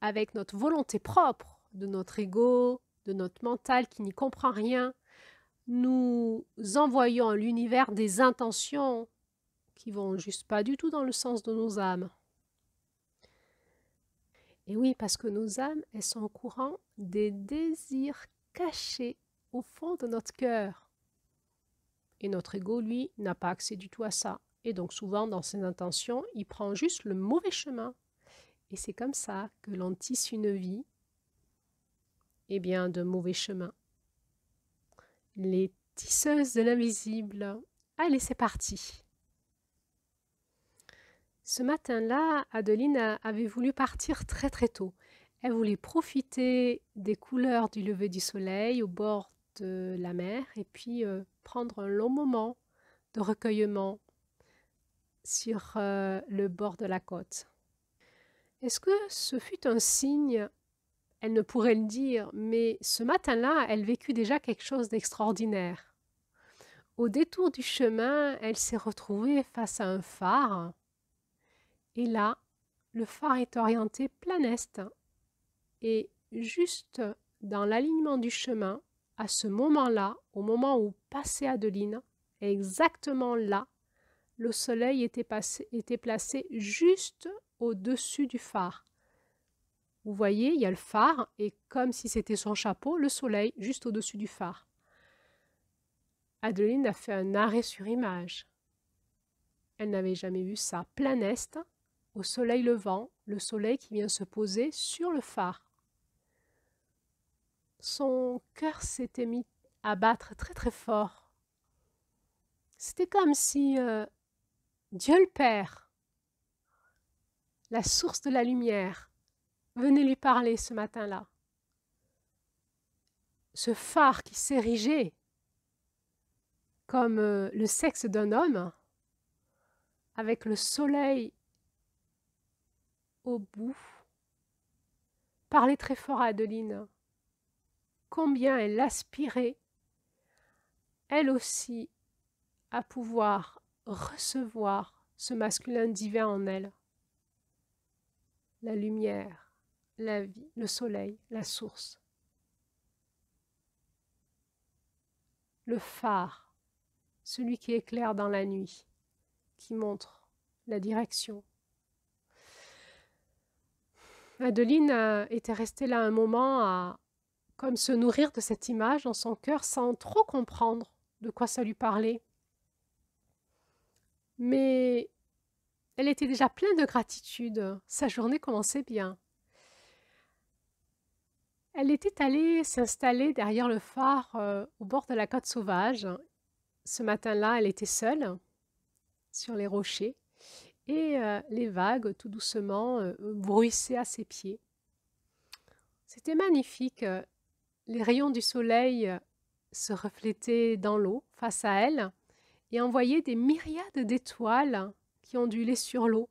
avec notre volonté propre, de notre ego, de notre mental qui n'y comprend rien, nous envoyons à l'univers des intentions qui vont juste pas du tout dans le sens de nos âmes. Et oui, parce que nos âmes, elles sont au courant des désirs cachés au fond de notre cœur. Et notre ego, lui, n'a pas accès du tout à ça. Et donc souvent, dans ses intentions, il prend juste le mauvais chemin. Et c'est comme ça que l'on tisse une vie, eh bien, de mauvais chemin. Les tisseuses de l'invisible. Allez, c'est parti. Ce matin-là, Adeline avait voulu partir très très tôt. Elle voulait profiter des couleurs du lever du soleil au bord de la mer et puis prendre un long moment de recueillement sur le bord de la côte. Est-ce que ce fut un signe? Elle ne pourrait le dire, mais ce matin-là, elle vécut déjà quelque chose d'extraordinaire. Au détour du chemin, elle s'est retrouvée face à un phare. Et là, le phare est orienté plein est. Et juste dans l'alignement du chemin, à ce moment-là, au moment où passait Adeline, exactement là, le soleil était placé juste au-dessus du phare. Vous voyez, il y a le phare et comme si c'était son chapeau, le soleil juste au-dessus du phare. Adeline a fait un arrêt sur image. Elle n'avait jamais vu ça. Plein est, au soleil levant, le soleil qui vient se poser sur le phare. Son cœur s'était mis à battre très très fort. C'était comme si Dieu le Père, la source de la lumière, venait lui parler ce matin-là. Ce phare qui s'érigeait comme le sexe d'un homme, avec le soleil au bout, parlait très fort à Adeline. Combien elle aspirait, elle aussi, à pouvoir recevoir ce masculin divin en elle. La lumière, la vie, le soleil, la source. Le phare, celui qui éclaire dans la nuit, qui montre la direction. Adeline était restée là un moment à comme se nourrir de cette image dans son cœur sans trop comprendre de quoi ça lui parlait. Mais elle était déjà pleine de gratitude. Sa journée commençait bien. Elle était allée s'installer derrière le phare au bord de la côte sauvage. Ce matin-là, elle était seule sur les rochers et les vagues, tout doucement, bruissaient à ses pieds. C'était magnifique. Les rayons du soleil se reflétaient dans l'eau face à elle et envoyaient des myriades d'étoiles qui ondulaient sur l'eau.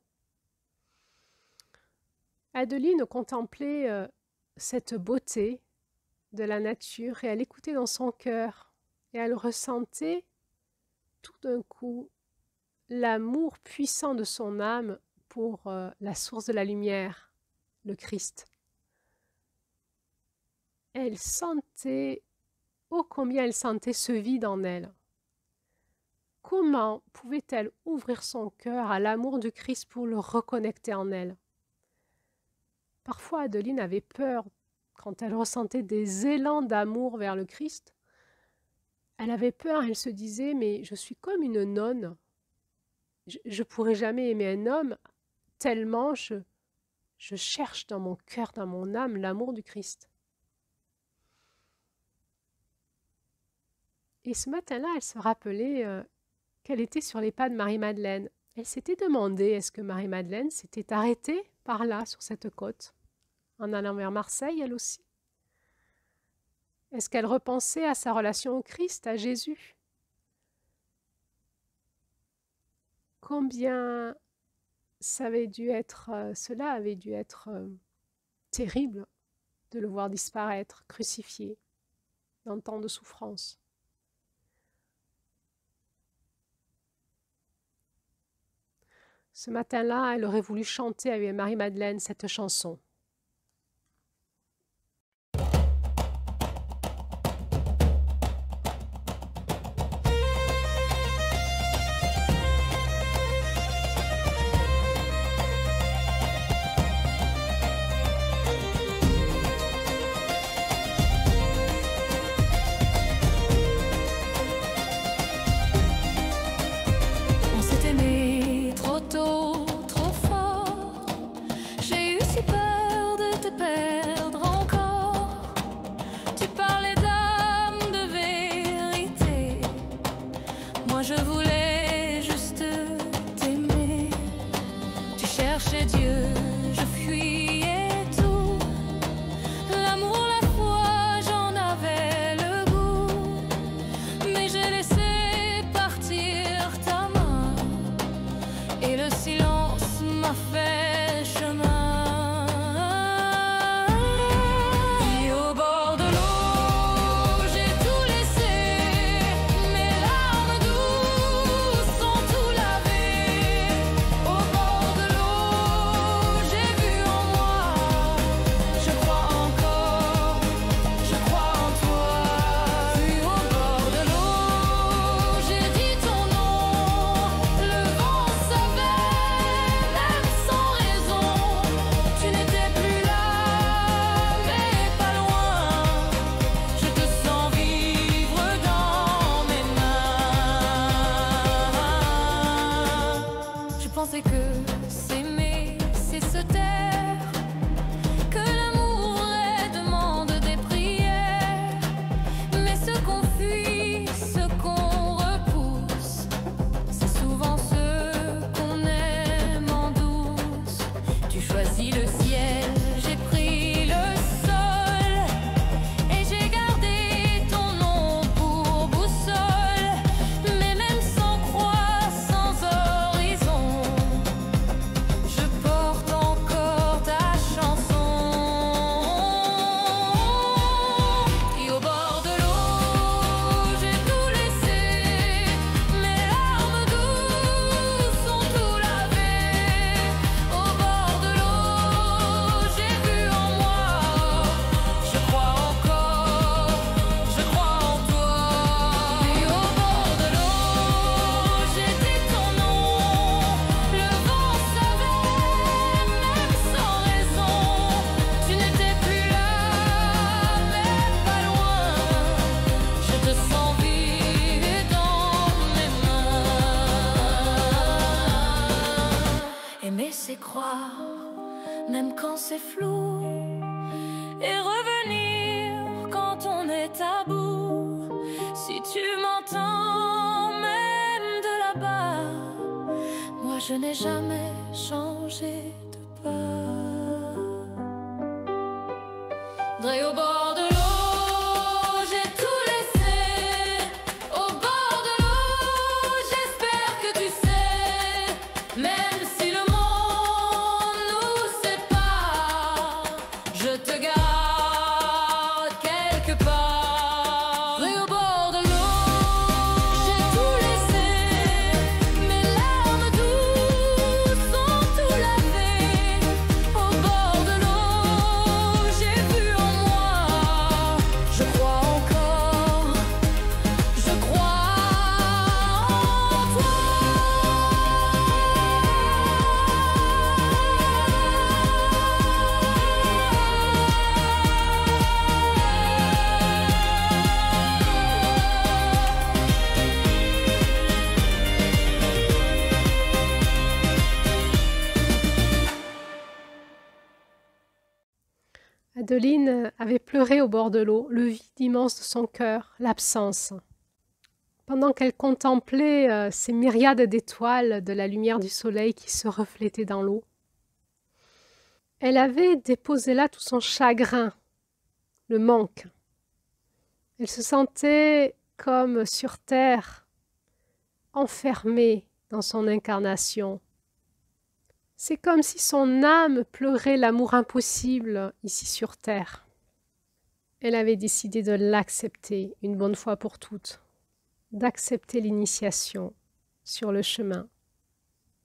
Adeline contemplait cette beauté de la nature et elle écoutait dans son cœur et elle ressentait tout d'un coup l'amour puissant de son âme pour la source de la lumière, le Christ. Elle sentait, ô combien elle sentait ce vide en elle. Comment pouvait-elle ouvrir son cœur à l'amour du Christ pour le reconnecter en elle? Parfois, Adeline avait peur quand elle ressentait des élans d'amour vers le Christ. Elle avait peur, elle se disait, mais je suis comme une nonne. Je ne pourrai jamais aimer un homme tellement je cherche dans mon cœur, dans mon âme, l'amour du Christ. Et ce matin-là, elle se rappelait qu'elle était sur les pas de Marie-Madeleine. Elle s'était demandé, est-ce que Marie-Madeleine s'était arrêtée par là, sur cette côte, en allant vers Marseille, elle aussi? Est-ce qu'elle repensait à sa relation au Christ, à Jésus? Combien cela avait dû être terrible de le voir disparaître, crucifié, dans tant de souffrance. Ce matin-là, elle aurait voulu chanter avec Marie-Madeleine cette chanson. et croire, même quand c'est flou, et revenir quand on est à bout. Si tu m'entends, même de là-bas, moi je n'ai jamais changé de pas. Dré au bord de l'eau, j'ai tout laissé. Au bord de l'eau, j'espère que tu sais. Même si le monde nous sépare, je te garde quelque part. Dré au bord de l'eau, j'ai tout laissé. Mes larmes douces sont tout lavées. Au bord de l'eau, j'ai vu en moi. Je crois encore, je crois en toi. Adeline avait pleuré au bord de l'eau, le vide immense de son cœur, l'absence. Pendant qu'elle contemplait ces myriades d'étoiles de la lumière du soleil qui se reflétaient dans l'eau, elle avait déposé là tout son chagrin, le manque. Elle se sentait comme sur terre, enfermée dans son incarnation. C'est comme si son âme pleurait l'amour impossible ici sur terre. Elle avait décidé de l'accepter une bonne fois pour toutes, d'accepter l'initiation sur le chemin.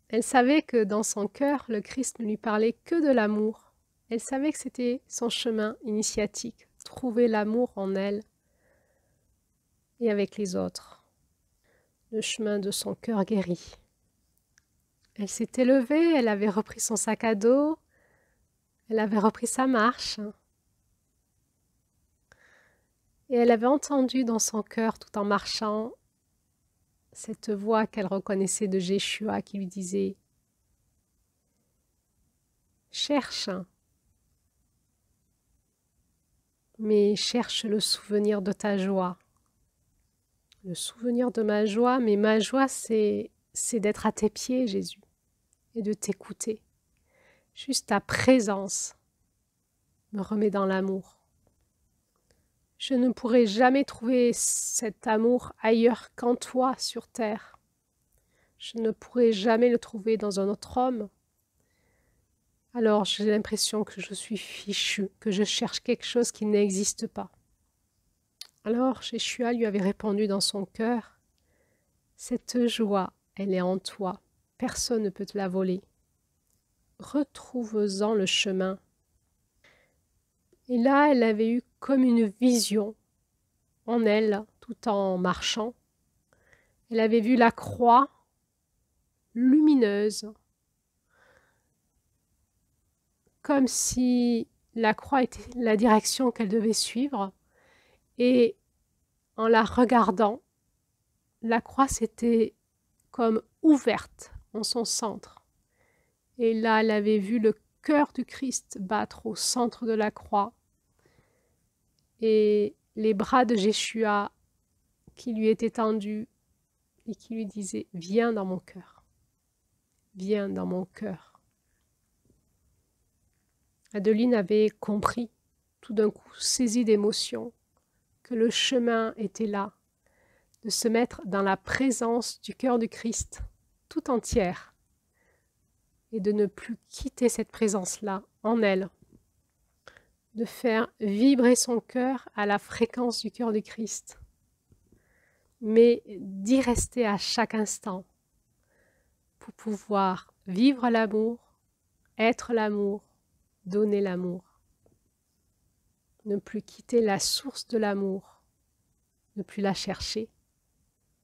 Elle savait que dans son cœur, le Christ ne lui parlait que de l'amour. Elle savait que c'était son chemin initiatique, trouver l'amour en elle et avec les autres, le chemin de son cœur guéri. Elle s'était levée, elle avait repris son sac à dos, elle avait repris sa marche. Et elle avait entendu dans son cœur, tout en marchant, cette voix qu'elle reconnaissait de Jéshua qui lui disait « Cherche, mais cherche le souvenir de ta joie. » Le souvenir de ma joie, mais ma joie c'est d'être à tes pieds, Jésus, et de t'écouter. Juste ta présence me remet dans l'amour. Je ne pourrai jamais trouver cet amour ailleurs qu'en toi sur terre. Je ne pourrai jamais le trouver dans un autre homme. Alors j'ai l'impression que je suis fichue, que je cherche quelque chose qui n'existe pas. Alors Jéshua lui avait répondu dans son cœur, « Cette joie, elle est en toi, personne ne peut te la voler. Retrouve-en le chemin. » Et là, elle avait eu comme une vision en elle, tout en marchant. Elle avait vu la croix lumineuse, comme si la croix était la direction qu'elle devait suivre. Et en la regardant, la croix s'était comme ouverte en son centre. Et là, elle avait vu le cœur du Christ battre au centre de la croix. Et les bras de Jéshua qui lui étaient tendus et qui lui disaient « Viens dans mon cœur, viens dans mon cœur ». Adeline avait compris, tout d'un coup saisie d'émotion, que le chemin était là, de se mettre dans la présence du cœur du Christ, tout entière, et de ne plus quitter cette présence-là en elle, de faire vibrer son cœur à la fréquence du cœur du Christ, mais d'y rester à chaque instant pour pouvoir vivre l'amour, être l'amour, donner l'amour. Ne plus quitter la source de l'amour, ne plus la chercher,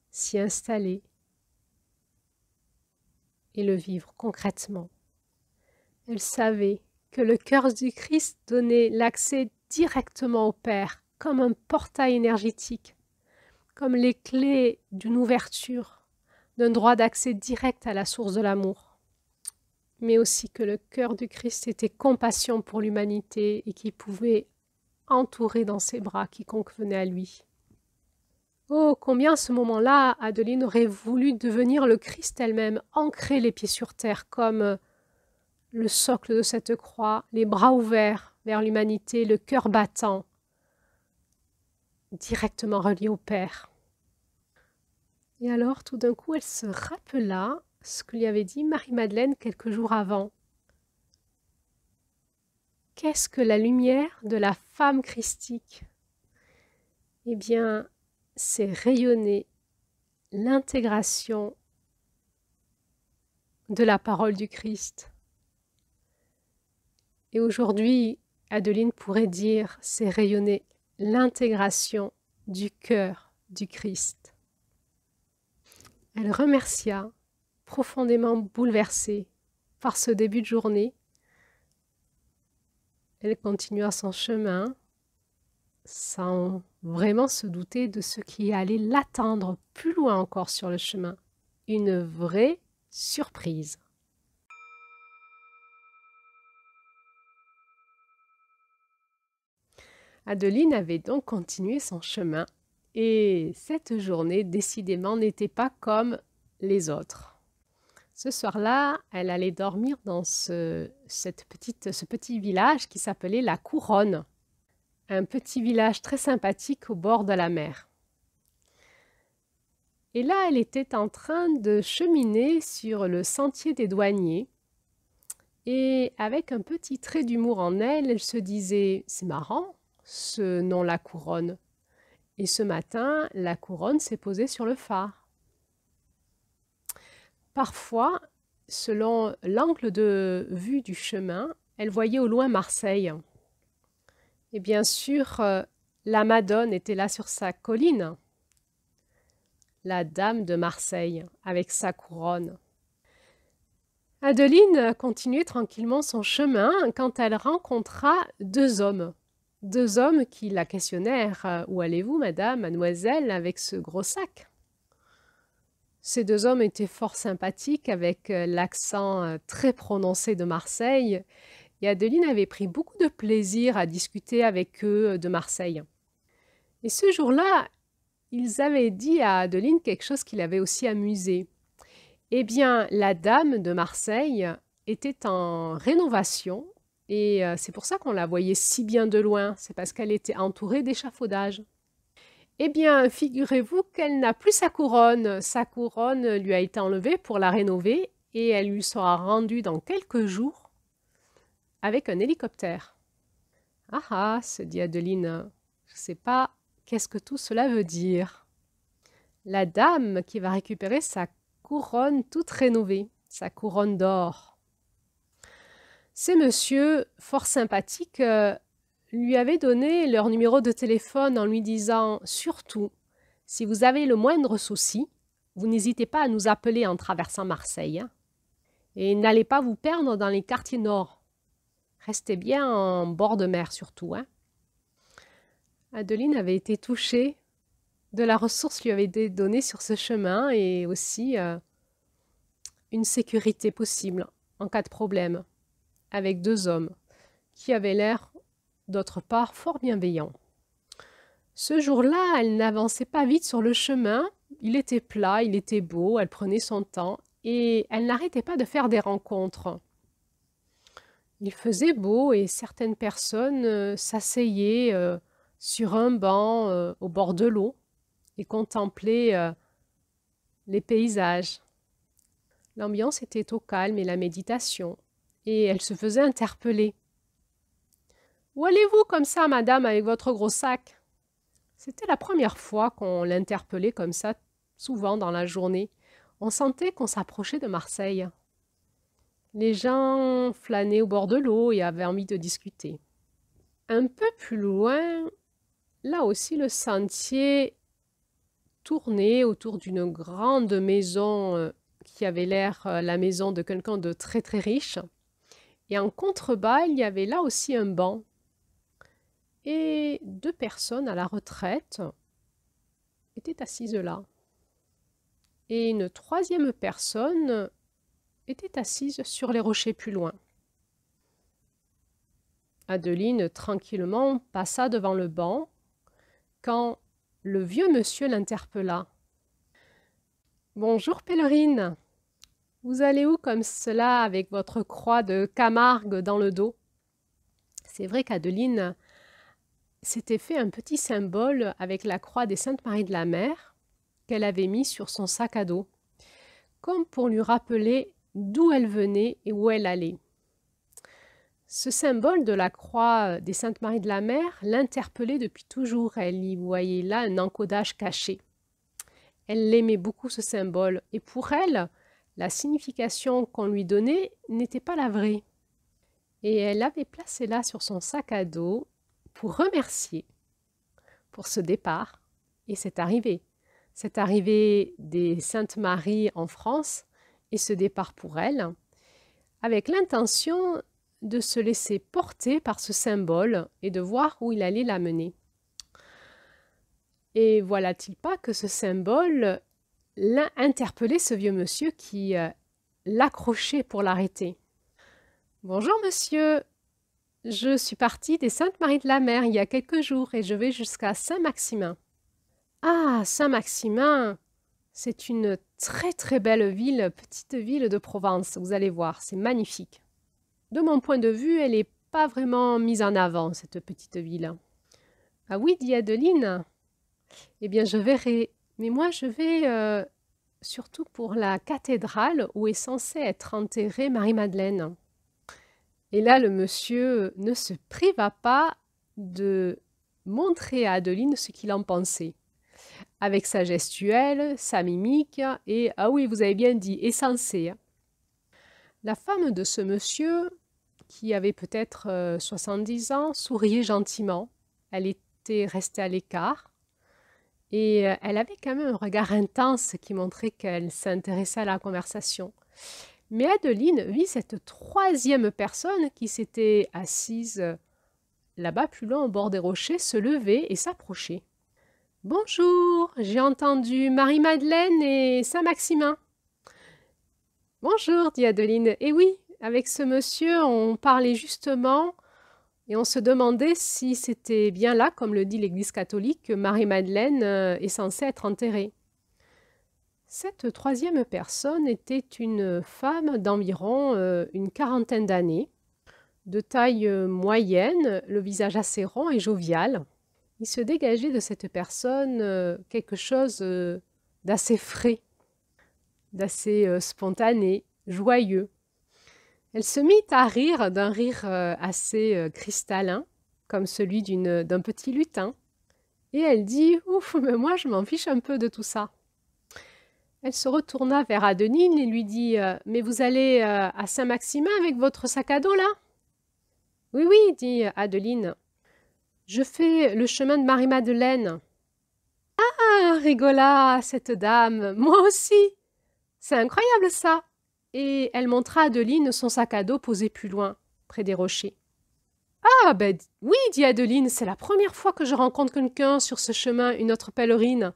s'y installer et le vivre concrètement. Elle savait que le cœur du Christ donnait l'accès directement au Père, comme un portail énergétique, comme les clés d'une ouverture, d'un droit d'accès direct à la source de l'amour. mais aussi que le cœur du Christ était compassion pour l'humanité et qu'il pouvait entourer dans ses bras quiconque venait à lui. Oh, combien à ce moment-là, Adeline aurait voulu devenir le Christ elle-même, ancrer les pieds sur terre comme le socle de cette croix, les bras ouverts vers l'humanité, le cœur battant, directement relié au Père. Et alors, tout d'un coup, elle se rappela ce que lui avait dit Marie-Madeleine quelques jours avant. Qu'est-ce que la lumière de la femme christique? Eh bien, c'est rayonner l'intégration de la parole du Christ. Et aujourd'hui, Adeline pourrait dire, c'est rayonner l'intégration du cœur du Christ. Elle remercia, profondément bouleversée par ce début de journée. Elle continua son chemin sans vraiment se douter de ce qui allait l'attendre plus loin encore sur le chemin. Une vraie surprise. Adeline avait donc continué son chemin et cette journée décidément n'était pas comme les autres. Ce soir-là, elle allait dormir dans ce petit village qui s'appelait La Couronne, un petit village très sympathique au bord de la mer. Et là, elle était en train de cheminer sur le sentier des douaniers et avec un petit trait d'humour en elle, elle se disait « c'est marrant, ce nom La Couronne ». Et ce matin, la couronne s'est posée sur le phare. Parfois, selon l'angle de vue du chemin, elle voyait au loin Marseille. Et bien sûr, la Madone était là sur sa colline, la dame de Marseille, avec sa couronne. Adeline continuait tranquillement son chemin quand elle rencontra deux hommes qui la questionnèrent. « Où allez-vous, madame, mademoiselle, avec ce gros sac ?» Ces deux hommes étaient fort sympathiques, avec l'accent très prononcé de Marseille, et Adeline avait pris beaucoup de plaisir à discuter avec eux de Marseille. Et ce jour-là, ils avaient dit à Adeline quelque chose qui l'avait aussi amusée. Eh bien, la dame de Marseille était en rénovation, et c'est pour ça qu'on la voyait si bien de loin, c'est parce qu'elle était entourée d'échafaudages. Eh bien, figurez-vous qu'elle n'a plus sa couronne lui a été enlevée pour la rénover, et elle lui sera rendue dans quelques jours avec un hélicoptère. « Ah ah !» se dit Adeline, « je ne sais pas qu'est-ce que tout cela veut dire. » La dame qui va récupérer sa couronne toute rénovée, sa couronne d'or. Ces messieurs, fort sympathiques, lui avaient donné leur numéro de téléphone en lui disant « Surtout, si vous avez le moindre souci, vous n'hésitez pas à nous appeler en traversant Marseille. Hein, et n'allez pas vous perdre dans les quartiers nord. Restez bien en bord de mer surtout. Hein. » Adeline avait été touchée de la ressource lui avait été donnée sur ce chemin et aussi une sécurité possible en cas de problème avec deux hommes qui avaient l'air d'autre part fort bienveillants. Ce jour-là, elle n'avançait pas vite sur le chemin, il était plat, il était beau, elle prenait son temps et elle n'arrêtait pas de faire des rencontres. Il faisait beau et certaines personnes s'asseyaient sur un banc au bord de l'eau et contemplaient les paysages. L'ambiance était au calme et la méditation, et elle se faisait interpeller. « Où allez-vous comme ça, madame, avec votre gros sac ?» C'était la première fois qu'on l'interpellait comme ça, souvent dans la journée. On sentait qu'on s'approchait de Marseille. Les gens flânaient au bord de l'eau et avaient envie de discuter. Un peu plus loin, là aussi le sentier tournait autour d'une grande maison qui avait l'air la maison de quelqu'un de très très riche. Et en contrebas, il y avait là aussi un banc. Et deux personnes à la retraite étaient assises là. Et une troisième personne était assise sur les rochers plus loin. Adeline, tranquillement, passa devant le banc quand le vieux monsieur l'interpella. « Bonjour, pèlerine. Vous allez où comme cela avec votre croix de Camargue dans le dos ?» C'est vrai qu'Adeline s'était fait un petit symbole avec la croix des Saintes Maries de la Mer qu'elle avait mis sur son sac à dos, comme pour lui rappeler d'où elle venait et où elle allait. Ce symbole de la croix des Saintes Maries de la Mer l'interpellait depuis toujours. Elle y voyait là un encodage caché. Elle l'aimait beaucoup, ce symbole, et pour elle, la signification qu'on lui donnait n'était pas la vraie. Et elle l'avait placé là sur son sac à dos pour remercier pour ce départ. Et c'est arrivé. Cette arrivée des Saintes Maries en France et ce départ pour elle, avec l'intention de se laisser porter par ce symbole et de voir où il allait la mener. Et voilà-t-il pas que ce symbole l'a interpellé, ce vieux monsieur qui l'accrochait pour l'arrêter. « Bonjour monsieur, je suis partie des Saintes Maries de la Mer il y a quelques jours et je vais jusqu'à Saint-Maximin. »« Ah, Saint-Maximin, c'est une très très belle ville, petite ville de Provence, vous allez voir, c'est magnifique. De mon point de vue, elle n'est pas vraiment mise en avant, cette petite ville. »« Ah oui, dit Adeline, eh bien je verrai, mais moi je vais surtout pour la cathédrale où est censée être enterrée Marie-Madeleine. » Et là, le monsieur ne se priva pas de montrer à Adeline ce qu'il en pensait, avec sa gestuelle, sa mimique et, ah oui, vous avez bien dit, est censé. La femme de ce monsieur, qui avait peut-être 70 ans, souriait gentiment. Elle était restée à l'écart et elle avait quand même un regard intense qui montrait qu'elle s'intéressait à la conversation. Mais Adeline vit cette troisième personne qui s'était assise là-bas plus loin au bord des rochers se lever et s'approcher. « Bonjour, j'ai entendu Marie-Madeleine et Saint-Maximin. »« Bonjour, dit Adeline. Et oui, avec ce monsieur, on parlait justement et on se demandait si c'était bien là, comme le dit l'Église catholique, que Marie-Madeleine est censée être enterrée. » Cette troisième personne était une femme d'environ une quarantaine d'années, de taille moyenne, le visage assez rond et jovial. Il se dégageait de cette personne quelque chose d'assez frais, d'assez spontané, joyeux. Elle se mit à rire d'un rire assez cristallin, comme celui d'un petit lutin, et elle dit « Ouf, mais moi je m'en fiche un peu de tout ça. » Elle se retourna vers Adeline et lui dit « Mais vous allez à Saint-Maximin avec votre sac à dos, là ?»« Oui, oui, dit Adeline. Je fais le chemin de Marie-Madeleine. »« Ah, rigola cette dame, moi aussi. C'est incroyable ça. » Et elle montra à Adeline son sac à dos posé plus loin, près des rochers. « Ah, ben oui, dit Adeline, c'est la première fois que je rencontre quelqu'un sur ce chemin, une autre pèlerine.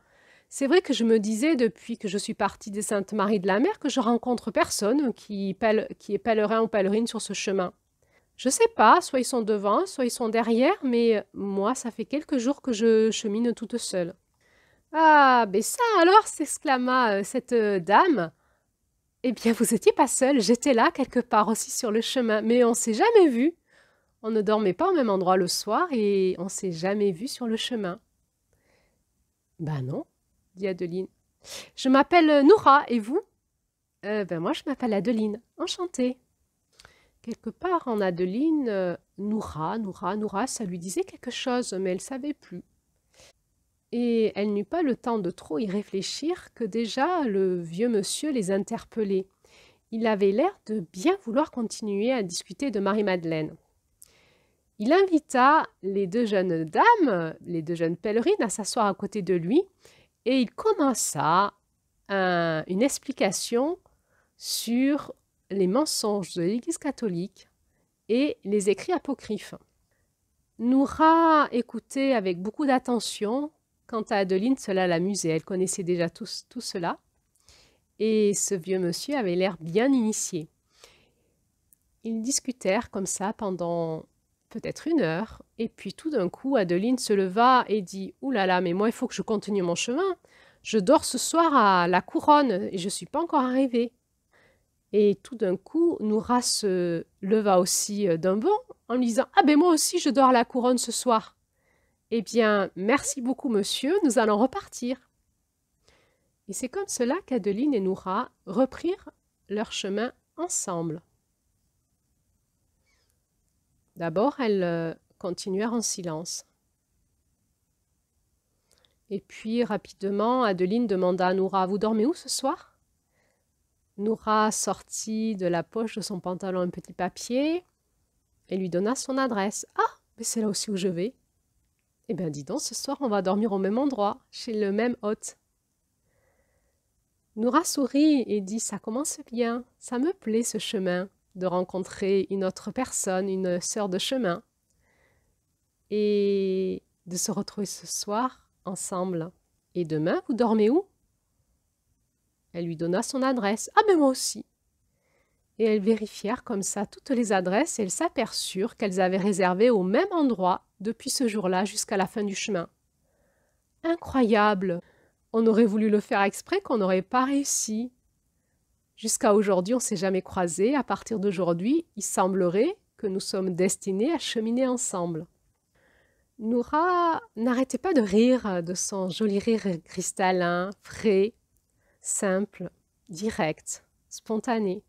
C'est vrai que je me disais, depuis que je suis partie des Saintes Maries de la Mer, que je rencontre personne qui est pèlerin ou pèlerine sur ce chemin. Je sais pas, soit ils sont devant, soit ils sont derrière, mais moi, ça fait quelques jours que je chemine toute seule. »« Ah, ben ça alors, s'exclama cette dame. Eh bien, vous étiez pas seule, j'étais là quelque part aussi sur le chemin, mais on s'est jamais vu. On ne dormait pas au même endroit le soir et on s'est jamais vu sur le chemin. »« Ben non, dit Adeline. Je m'appelle Noura, et vous ? » Ben moi, je m'appelle Adeline, enchantée. Quelque part en Adeline, Noura, ça lui disait quelque chose, mais elle ne savait plus. Et elle n'eut pas le temps de trop y réfléchir que déjà le vieux monsieur les interpellait. Il avait l'air de bien vouloir continuer à discuter de Marie-Madeleine. Il invita les deux jeunes dames, les deux jeunes pèlerines, à s'asseoir à côté de lui et il commença une explication sur les mensonges de l'Église catholique et les écrits apocryphes. Noura écoutait avec beaucoup d'attention. Quant à Adeline, cela l'amusait. Elle connaissait déjà tout cela. et ce vieux monsieur avait l'air bien initié. Ils discutèrent comme ça pendant peut-être 1 heure, et puis tout d'un coup, Adeline se leva et dit « Ouh là là, mais moi il faut que je continue mon chemin. Je dors ce soir à la Couronne et je ne suis pas encore arrivée. » Et tout d'un coup, Noura se leva aussi d'un bond en lui disant « Ah ben moi aussi je dors à la Couronne ce soir. » « Eh bien, merci beaucoup monsieur, nous allons repartir. » Et c'est comme cela qu'Adeline et Noura reprirent leur chemin ensemble. D'abord, elles continuèrent en silence. Et puis, rapidement, Adeline demanda à Noura « Vous dormez où ce soir ?» Noura sortit de la poche de son pantalon un petit papier et lui donna son adresse. « Ah, mais c'est là aussi où je vais. » « Eh bien, dis donc, ce soir, on va dormir au même endroit, chez le même hôte. » Noura sourit et dit « Ça commence bien, ça me plaît ce chemin, de rencontrer une autre personne, une sœur de chemin, et de se retrouver ce soir ensemble. Et demain, vous dormez où ?» Elle lui donna son adresse. « Ah, mais moi aussi. » Et elles vérifièrent comme ça toutes les adresses et elles s'aperçurent qu'elles avaient réservé au même endroit depuis ce jour-là jusqu'à la fin du chemin. Incroyable! On aurait voulu le faire exprès qu'on n'aurait pas réussi. Jusqu'à aujourd'hui, on ne s'est jamais croisés. À partir d'aujourd'hui, il semblerait que nous sommes destinés à cheminer ensemble. Noura n'arrêtait pas de rire de son joli rire cristallin, frais, simple, direct, spontané.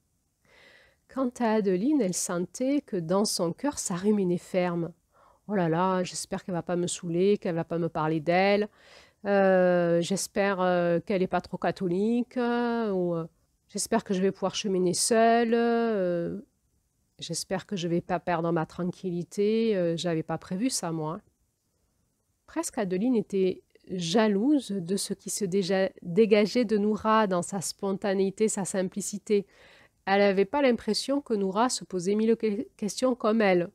Quant à Adeline, elle sentait que dans son cœur, ça ruminait ferme. « Oh là là, j'espère qu'elle ne va pas me saouler, qu'elle ne va pas me parler d'elle. J'espère qu'elle n'est pas trop catholique. J'espère que je vais pouvoir cheminer seule. J'espère que je ne vais pas perdre ma tranquillité. Je n'avais pas prévu ça, moi. » Presque Adeline était jalouse de ce qui se dégageait de Noura dans sa spontanéité, sa simplicité. Elle n'avait pas l'impression que Noura se posait 1000 questions comme elle.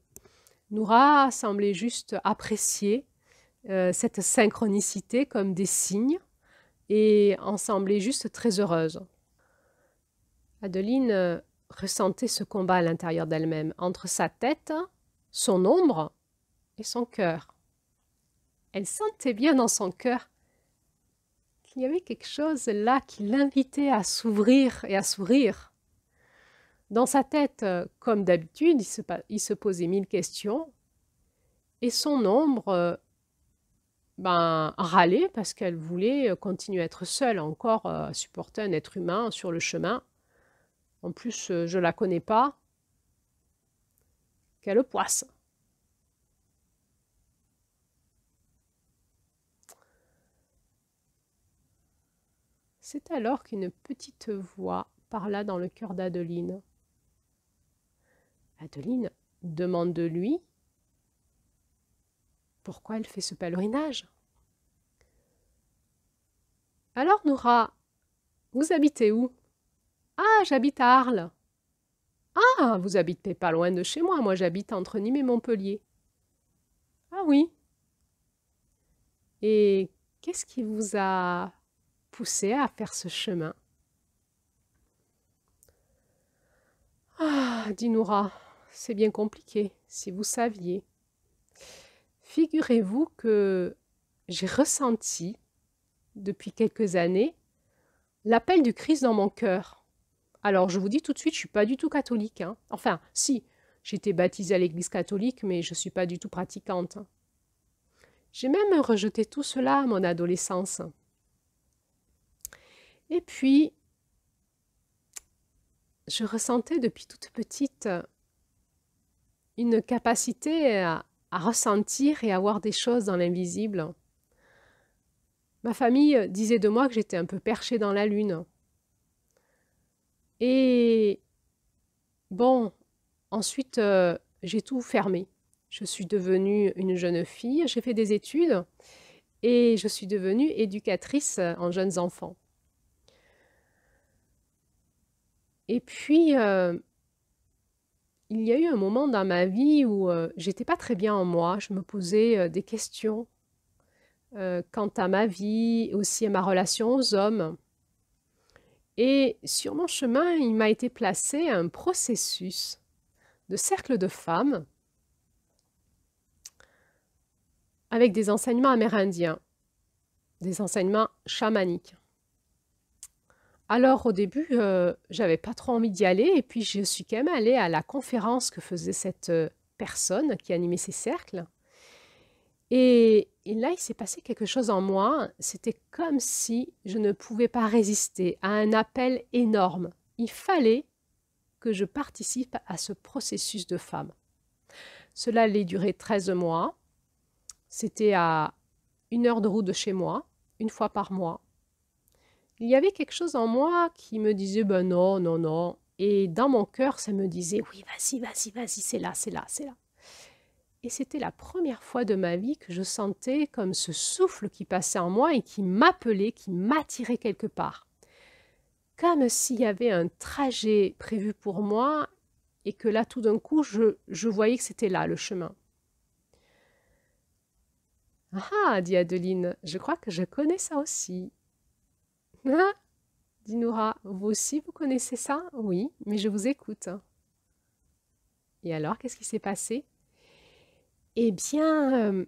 Noura semblait juste apprécier cette synchronicité comme des signes et en semblait juste très heureuse. Adeline ressentait ce combat à l'intérieur d'elle-même, entre sa tête, son ombre et son cœur. Elle sentait bien dans son cœur qu'il y avait quelque chose là qui l'invitait à s'ouvrir et à sourire. Dans sa tête, comme d'habitude, il se posait 1000 questions et son ombre râlait parce qu'elle voulait continuer à être seule, encore supporter un être humain sur le chemin. En plus, je ne la connais pas. Quelle poisse! C'est alors qu'une petite voix parla dans le cœur d'Adeline. Adeline demande de lui pourquoi elle fait ce pèlerinage. « Alors, Noura, vous habitez où ?»« Ah, j'habite à Arles. »« Ah, vous habitez pas loin de chez moi, moi j'habite entre Nîmes et Montpellier. »« Ah oui. Et qu'est-ce qui vous a poussé à faire ce chemin ?»« Ah, dit Noura, c'est bien compliqué, si vous saviez. Figurez-vous que j'ai ressenti, depuis quelques années, l'appel du Christ dans mon cœur. Alors, je vous dis tout de suite, je ne suis pas du tout catholique. Hein. Enfin, si, j'ai été baptisée à l'église catholique, mais je ne suis pas du tout pratiquante. J'ai même rejeté tout cela à mon adolescence. Et puis, je ressentais depuis toute petite une capacité à ressentir et à voir des choses dans l'invisible. Ma famille disait de moi que j'étais un peu perchée dans la lune. Et bon, ensuite, j'ai tout fermé. Je suis devenue une jeune fille, j'ai fait des études et je suis devenue éducatrice en jeunes enfants. Et puis, il y a eu un moment dans ma vie où j'étais pas très bien en moi. Je me posais des questions quant à ma vie, aussi à ma relation aux hommes. Et sur mon chemin, il m'a été placé un processus de cercle de femmes avec des enseignements amérindiens, des enseignements chamaniques. Alors au début, j'avais pas trop envie d'y aller et puis je suis quand même allée à la conférence que faisait cette personne qui animait ces cercles. Et là, il s'est passé quelque chose en moi. C'était comme si je ne pouvais pas résister à un appel énorme. Il fallait que je participe à ce processus de femme. Cela allait durer 13 mois. C'était à 1 heure de route de chez moi, une fois par mois. Il y avait quelque chose en moi qui me disait ben non, non, non. Et dans mon cœur, ça me disait oui, vas-y, vas-y, vas-y, c'est là, c'est là, c'est là. Et c'était la première fois de ma vie que je sentais comme ce souffle qui passait en moi et qui m'appelait, qui m'attirait quelque part. Comme s'il y avait un trajet prévu pour moi et que là, tout d'un coup, je voyais que c'était là, le chemin. Ah, dit Adeline, je crois que je connais ça aussi. Ah, dit Noura, vous aussi, vous connaissez ça? Oui, mais je vous écoute. Et alors, qu'est-ce qui s'est passé? Eh bien,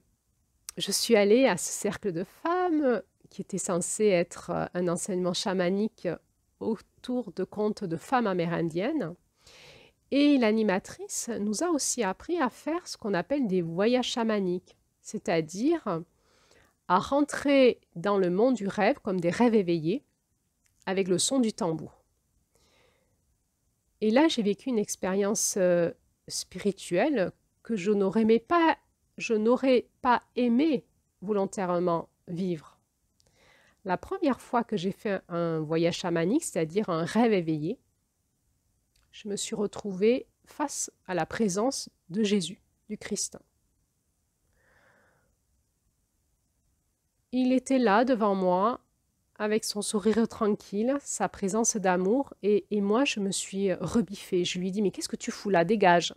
je suis allée à ce cercle de femmes qui était censé être un enseignement chamanique autour de contes de femmes amérindiennes. Et l'animatrice nous a aussi appris à faire ce qu'on appelle des voyages chamaniques, c'est-à-dire à rentrer dans le monde du rêve comme des rêves éveillés avec le son du tambour. Et là, j'ai vécu une expérience spirituelle que je n'aurais pas aimé volontairement vivre. La première fois que j'ai fait un voyage chamanique, c'est-à-dire un rêve éveillé, je me suis retrouvée face à la présence de Jésus, du Christ. Il était là devant moi, avec son sourire tranquille, sa présence d'amour, et moi je me suis rebiffée. Je lui ai dit, mais qu'est-ce que tu fous là? Dégage!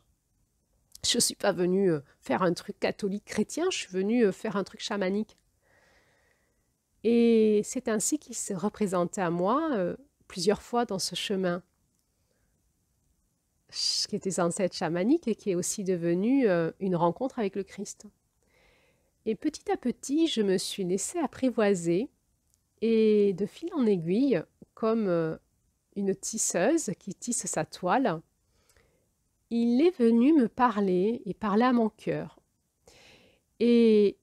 Je ne suis pas venue faire un truc catholique chrétien, je suis venue faire un truc chamanique. Et c'est ainsi qu'il s'est représenté à moi plusieurs fois dans ce chemin, qui était censé être chamanique et qui est aussi devenu une rencontre avec le Christ. Et petit à petit, je me suis laissée apprivoiser et de fil en aiguille, comme une tisseuse qui tisse sa toile, il est venu me parler et parler à mon cœur. Et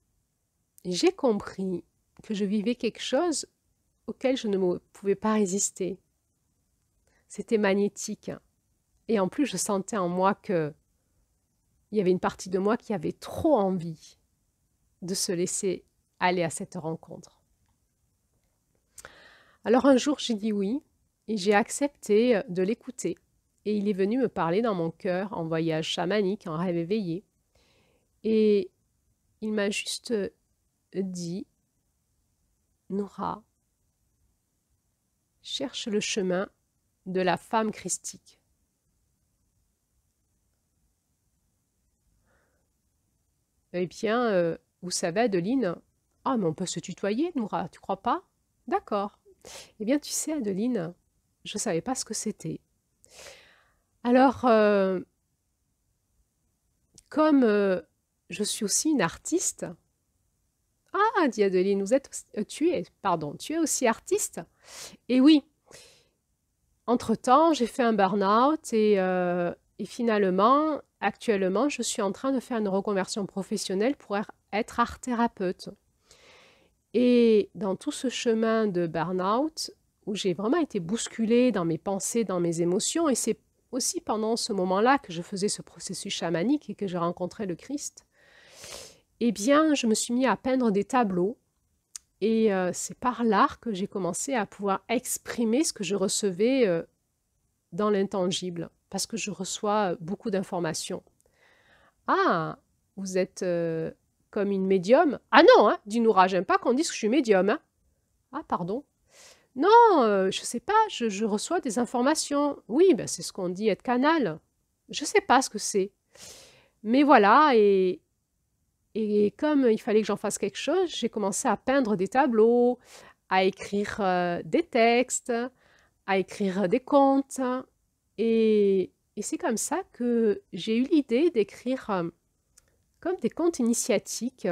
j'ai compris que je vivais quelque chose auquel je ne pouvais pas résister. C'était magnétique. Et en plus, je sentais en moi qu'il y avait une partie de moi qui avait trop envie de se laisser aller à cette rencontre. Alors un jour, j'ai dit oui et j'ai accepté de l'écouter. Et il est venu me parler dans mon cœur en voyage chamanique, en rêve éveillé. Et il m'a juste dit, Noura, cherche le chemin de la femme christique. Eh bien, vous savez, Adeline, ah, mais on peut se tutoyer, Noura, tu crois pas? D'accord. Eh bien, tu sais, Adeline, je ne savais pas ce que c'était. Alors, comme je suis aussi une artiste, ah, dit Adeline, tu es aussi artiste? Et oui, entre-temps, j'ai fait un burn-out et finalement, actuellement, je suis en train de faire une reconversion professionnelle pour être art-thérapeute. Et dans tout ce chemin de burn-out, où j'ai vraiment été bousculée dans mes pensées, dans mes émotions, et c'est aussi pendant ce moment-là que je faisais ce processus chamanique et que j'ai rencontré le Christ, eh bien, je me suis mis à peindre des tableaux. Et c'est par l'art que j'ai commencé à pouvoir exprimer ce que je recevais dans l'intangible, parce que je reçois beaucoup d'informations. Ah, vous êtes comme une médium? Ah non, hein, dit Noura, j'aime pas qu'on dise que je suis médium. Hein. Ah, pardon. Non, je sais pas, je reçois des informations. Oui, ben, c'est ce qu'on dit être canal. Je sais pas ce que c'est. Mais voilà, et comme il fallait que j'en fasse quelque chose, j'ai commencé à peindre des tableaux, à écrire des textes, à écrire des contes. Et c'est comme ça que j'ai eu l'idée d'écrire comme des contes initiatiques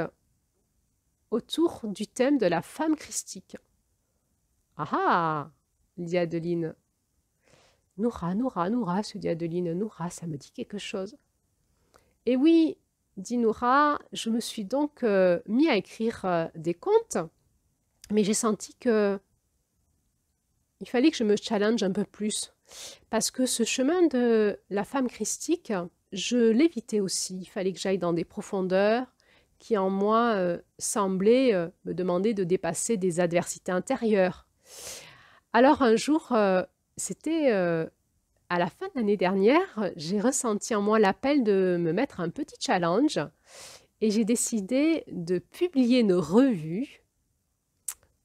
autour du thème de la femme christique. Ah ah, dit Adeline. Noura, Noura, Noura, se dit Adeline. Noura, ça me dit quelque chose. Et oui, dit Noura, je me suis donc mis à écrire des contes, mais j'ai senti que il fallait que je me challenge un peu plus. Parce que ce chemin de la femme christique, je l'évitais aussi. Il fallait que j'aille dans des profondeurs qui en moi semblaient me demander de dépasser des adversités intérieures. Alors un jour, c'était à la fin de l'année dernière, j'ai ressenti en moi l'appel de me mettre un petit challenge et j'ai décidé de publier une revue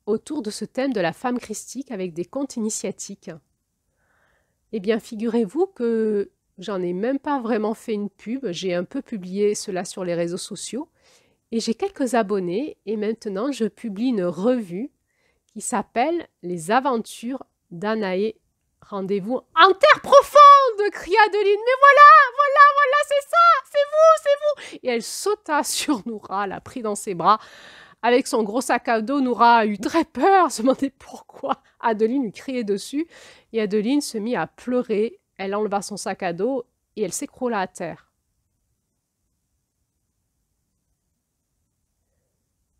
autour de ce thème de la femme christique avec des contes initiatiques. Eh bien, figurez-vous que j'en ai même pas vraiment fait une pub, j'ai un peu publié cela sur les réseaux sociaux et j'ai quelques abonnés et maintenant je publie une revue qui s'appelle « Les aventures d'Anaé. Rendez-vous en terre profonde !» cria Adeline. « Mais voilà, c'est ça, c'est vous !» Et elle sauta sur Noura, l'a pris dans ses bras. Avec son gros sac à dos, Noura a eu très peur, se demandait pourquoi Adeline lui criait dessus. Et Adeline se mit à pleurer. Elle enleva son sac à dos et elle s'écroula à terre.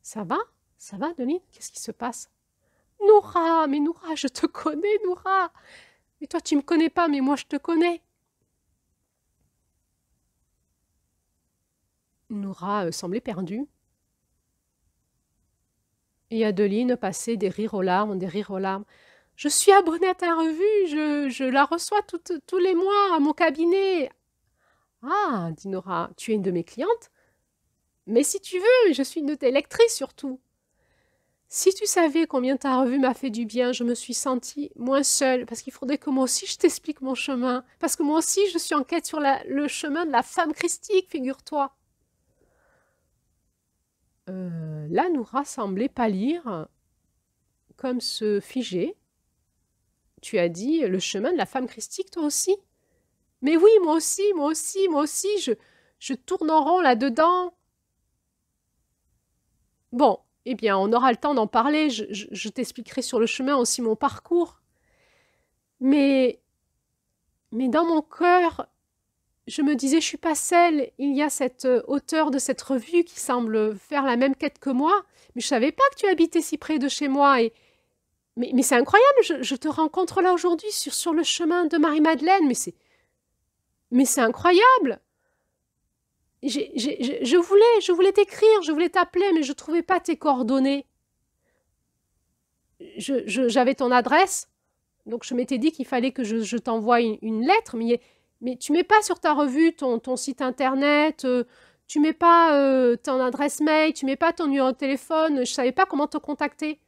Ça va? Ça va, Adeline? Qu'est-ce qui se passe? Noura, mais Noura, je te connais, Noura. Mais toi, tu me connais pas, mais moi, je te connais. Noura semblait perdue. Et Adeline passait des rires aux larmes, des rires aux larmes. « Je suis abonnée à ta revue, je la reçois tous les mois à mon cabinet. »« Ah, dit Noura, tu es une de mes clientes? Mais si tu veux, je suis une de tes lectrices surtout. Si tu savais combien ta revue m'a fait du bien, je me suis sentie moins seule, parce qu'il faudrait que moi aussi je t'explique mon chemin, parce que moi aussi je suis en quête sur le chemin de la femme christique, figure-toi. » Là, Noura semblait pâlir, comme se figer. Tu as dit le chemin de la femme christique, toi aussi? Mais oui, moi aussi, je tourne en rond là-dedans. Bon, eh bien, on aura le temps d'en parler, je t'expliquerai sur le chemin aussi mon parcours. Mais dans mon cœur, je me disais, je suis pas seule, il y a cette auteure de cette revue qui semble faire la même quête que moi, mais je savais pas que tu habitais si près de chez moi. Mais c'est incroyable, je te rencontre là aujourd'hui sur le chemin de Marie-Madeleine, mais c'est incroyable. Je voulais t'écrire, je voulais t'appeler, mais je trouvais pas tes coordonnées. J'avais ton adresse, donc je m'étais dit qu'il fallait que je t'envoie une lettre, mais tu mets pas sur ta revue ton site internet, tu mets pas ton adresse mail, tu mets pas ton numéro de téléphone, je savais pas comment te contacter.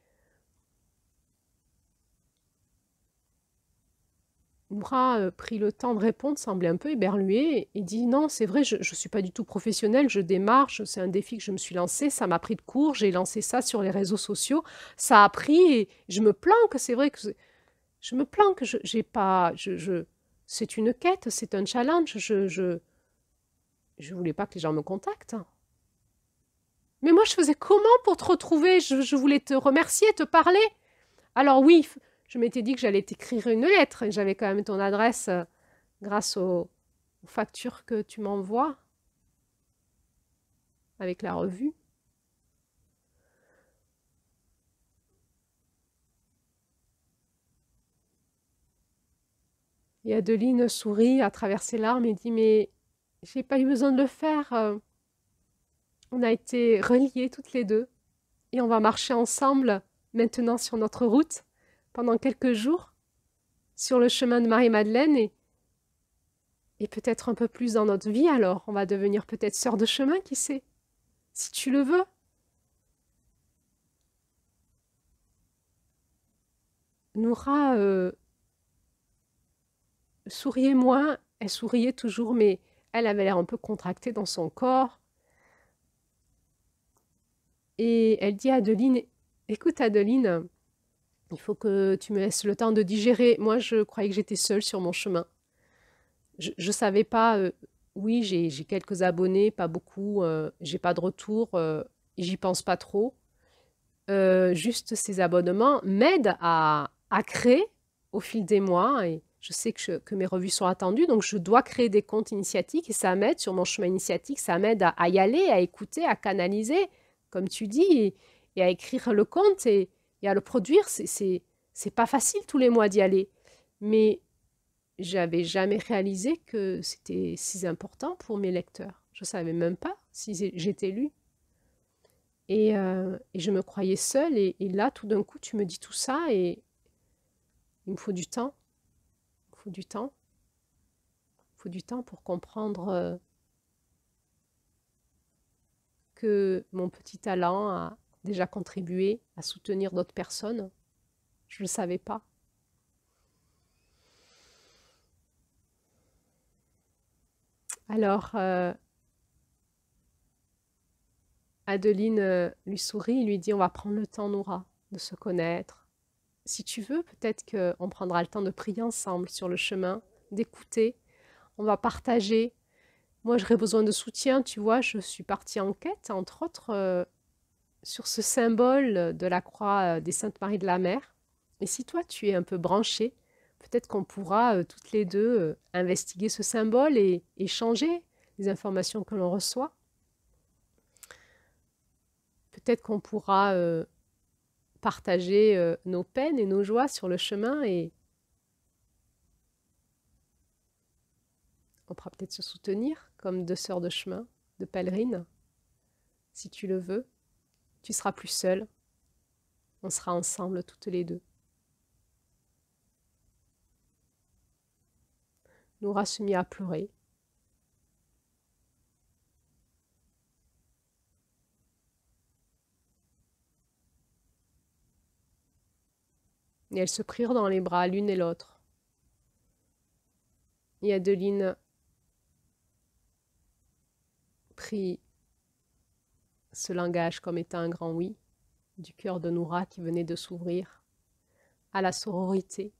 Noura prit le temps de répondre, semblait un peu éberluée et dit « Non, c'est vrai, je ne suis pas du tout professionnelle, je démarche, c'est un défi que je me suis lancé, ça m'a pris de court, j'ai lancé ça sur les réseaux sociaux, ça a pris et je me planque, c'est vrai que je me planque, j'ai pas, c'est une quête, c'est un challenge, je voulais pas que les gens me contactent. Mais moi, je faisais comment pour te retrouver? Je voulais te remercier, te parler. Alors oui, je m'étais dit que j'allais t'écrire une lettre et j'avais quand même ton adresse grâce aux factures que tu m'envoies avec la revue. Et Adeline sourit à travers ses larmes et dit « Mais j'ai pas eu besoin de le faire. On a été reliées toutes les deux et on va marcher ensemble maintenant sur notre route pendant quelques jours sur le chemin de Marie-Madeleine et peut-être un peu plus dans notre vie alors. On va devenir peut-être sœurs de chemin, qui sait, si tu le veux. » Noura souriait moins, elle souriait toujours, mais elle avait l'air un peu contractée dans son corps. Et elle dit à Adeline, « Écoute Adeline, Il faut que tu me laisses le temps de digérer. Moi, je croyais que j'étais seule sur mon chemin. Je ne savais pas. Oui, j'ai quelques abonnés, pas beaucoup. J'ai pas de retour. J'y pense pas trop. Juste ces abonnements m'aident à créer au fil des mois. Et je sais que mes revues sont attendues, donc je dois créer des comptes initiatiques et ça m'aide sur mon chemin initiatique. Ça m'aide à y aller, à écouter, à canaliser, comme tu dis, et à écrire le compte et à le produire. C'est pas facile tous les mois d'y aller. Mais j'avais jamais réalisé que c'était si important pour mes lecteurs. Je savais même pas si j'étais lue. Et je me croyais seule. Et là, tout d'un coup, tu me dis tout ça et il me faut du temps. Il faut du temps. Il faut du temps pour comprendre que mon petit talent a déjà contribué à soutenir d'autres personnes. Je ne le savais pas. Alors, Adeline lui sourit et lui dit « On va prendre le temps, Noura, de se connaître. Si tu veux, peut-être qu'on prendra le temps de prier ensemble sur le chemin, d'écouter. On va partager. Moi, j'aurais besoin de soutien, tu vois. Je suis partie en quête, entre autres, sur ce symbole de la croix des Saintes Maries de la Mer. Et si toi, tu es un peu branchée, peut-être qu'on pourra toutes les deux investiguer ce symbole et échanger les informations que l'on reçoit. Peut-être qu'on pourra partager nos peines et nos joies sur le chemin et on pourra peut-être se soutenir comme deux sœurs de chemin, de pèlerines. Si tu le veux, tu seras plus seule. On sera ensemble toutes les deux. Noura se mit à pleurer. Et elles se prirent dans les bras l'une et l'autre. Et Adeline prit ce langage comme étant un grand oui du cœur de Noura qui venait de s'ouvrir à la sororité.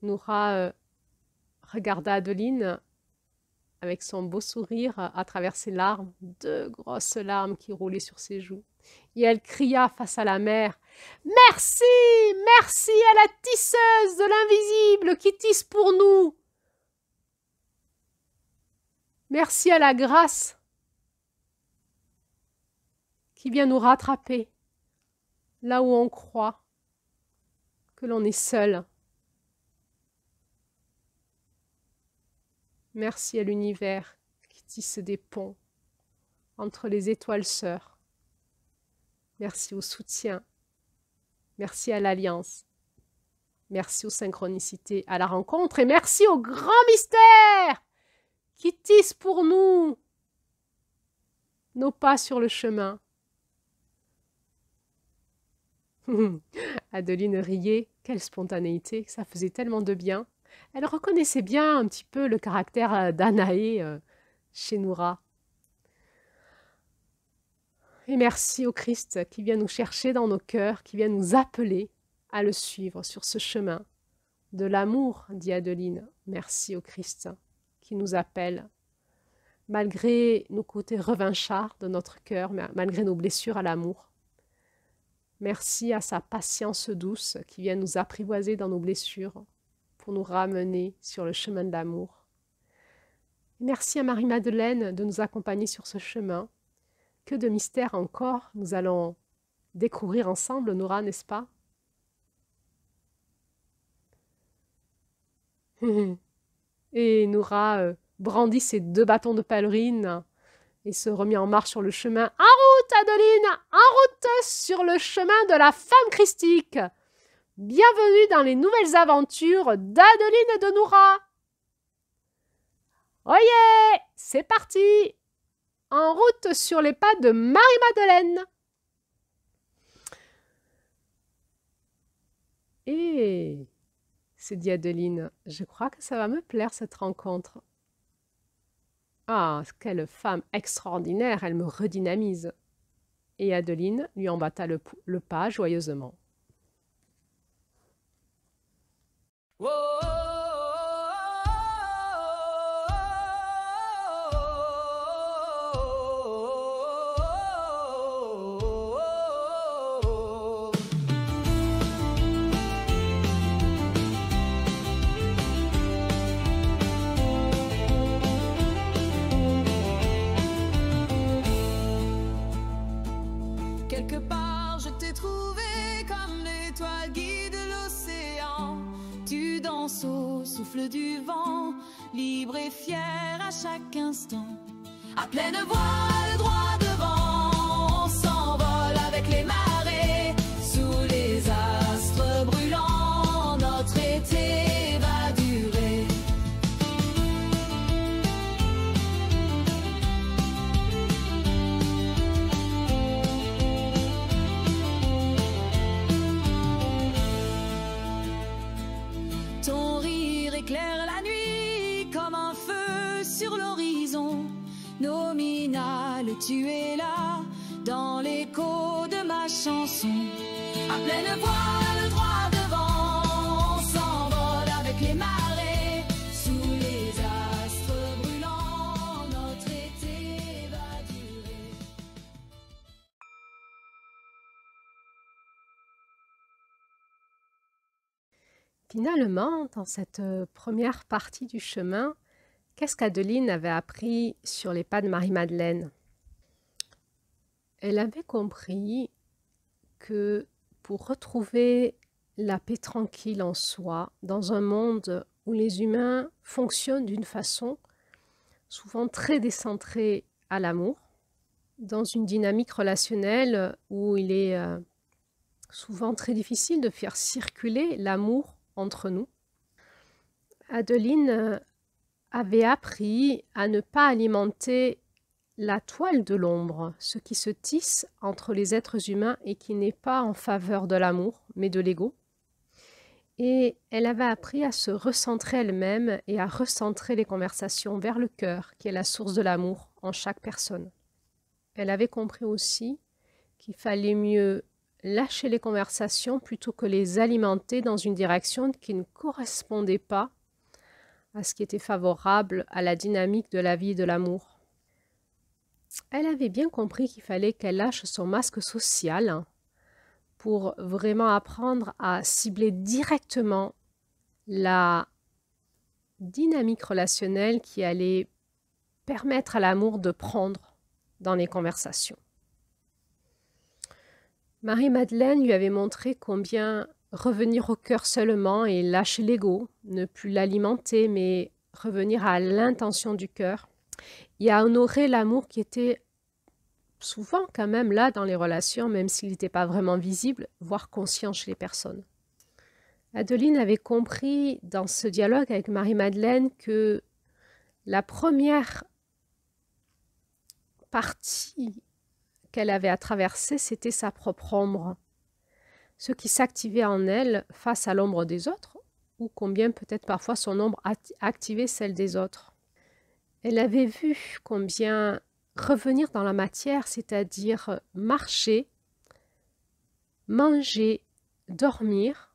Noura regarda Adeline avec son beau sourire à travers ses larmes, deux grosses larmes qui roulaient sur ses joues. Et elle cria face à la mer « Merci, merci à la tisseuse de l'invisible qui tisse pour nous. Merci à la grâce qui vient nous rattraper là où on croit que l'on est seul. Merci à l'univers qui tisse des ponts entre les étoiles sœurs. Merci au soutien. Merci à l'alliance. Merci aux synchronicités, à la rencontre. Et merci au grand mystère qui tisse pour nous nos pas sur le chemin. Adeline riait. Quelle spontanéité, ça faisait tellement de bien. Elle reconnaissait bien un petit peu le caractère d'Anaé chez Noura. Et merci au Christ qui vient nous chercher dans nos cœurs, qui vient nous appeler à le suivre sur ce chemin de l'amour, dit Adeline. Merci au Christ qui nous appelle, malgré nos côtés revanchards de notre cœur, malgré nos blessures à l'amour. Merci à sa patience douce qui vient nous apprivoiser dans nos blessures pour nous ramener sur le chemin de l'amour. Merci à Marie-Madeleine de nous accompagner sur ce chemin. Que de mystères encore nous allons découvrir ensemble, Noura, n'est-ce pas? Et Noura brandit ses deux bâtons de pèlerine et se remit en marche sur le chemin. En route, Adeline! En route sur le chemin de la femme christique! Bienvenue dans les nouvelles aventures d'Adeline et de Noura! Oyez! C'est parti! En route sur les pas de Marie-Madeleine! Et s'est dit Adeline. Je crois que ça va me plaire cette rencontre. Ah, quelle femme extraordinaire, elle me redynamise. Et Adeline lui emboîta le pas joyeusement. Quelque part, je t'ai trouvé comme l'étoile guide l'océan. Tu danses au souffle du vent, libre et fier à chaque instant. À pleine voile, droit devant, on s'envole avec les marées. Sous les astres brûlants, notre été va durer. Ton rire éclaire la nuit comme un feu sur l'horizon. Nominal, tu es là dans l'écho de ma chanson. À pleine voile, droit devant, on s'envole avec les marées. Sous les astres brûlants, notre été va durer. Finalement, dans cette première partie du chemin, qu'est-ce qu'Adeline avait appris sur les pas de Marie-Madeleine? Elle avait compris que pour retrouver la paix tranquille en soi, dans un monde où les humains fonctionnent d'une façon souvent très décentrée à l'amour, dans une dynamique relationnelle où il est souvent très difficile de faire circuler l'amour entre nous, Adeline avait appris à ne pas alimenter la toile de l'ombre, ce qui se tisse entre les êtres humains et qui n'est pas en faveur de l'amour, mais de l'ego. Et elle avait appris à se recentrer elle-même et à recentrer les conversations vers le cœur, qui est la source de l'amour en chaque personne. Elle avait compris aussi qu'il fallait mieux lâcher les conversations plutôt que les alimenter dans une direction qui ne correspondait pas à ce qui était favorable à la dynamique de la vie et de l'amour. Elle avait bien compris qu'il fallait qu'elle lâche son masque social pour vraiment apprendre à cibler directement la dynamique relationnelle qui allait permettre à l'amour de prendre dans les conversations. Marie-Madeleine lui avait montré combien revenir au cœur seulement et lâcher l'ego, ne plus l'alimenter, mais revenir à l'intention du cœur et à honorer l'amour qui était souvent quand même là dans les relations, même s'il n'était pas vraiment visible, voire conscient chez les personnes. Adeline avait compris dans ce dialogue avec Marie-Madeleine que la première partie qu'elle avait à traverser, c'était sa propre ombre. Ce qui s'activait en elle face à l'ombre des autres, ou combien peut-être parfois son ombre activait celle des autres. Elle avait vu combien revenir dans la matière, c'est-à-dire marcher, manger, dormir,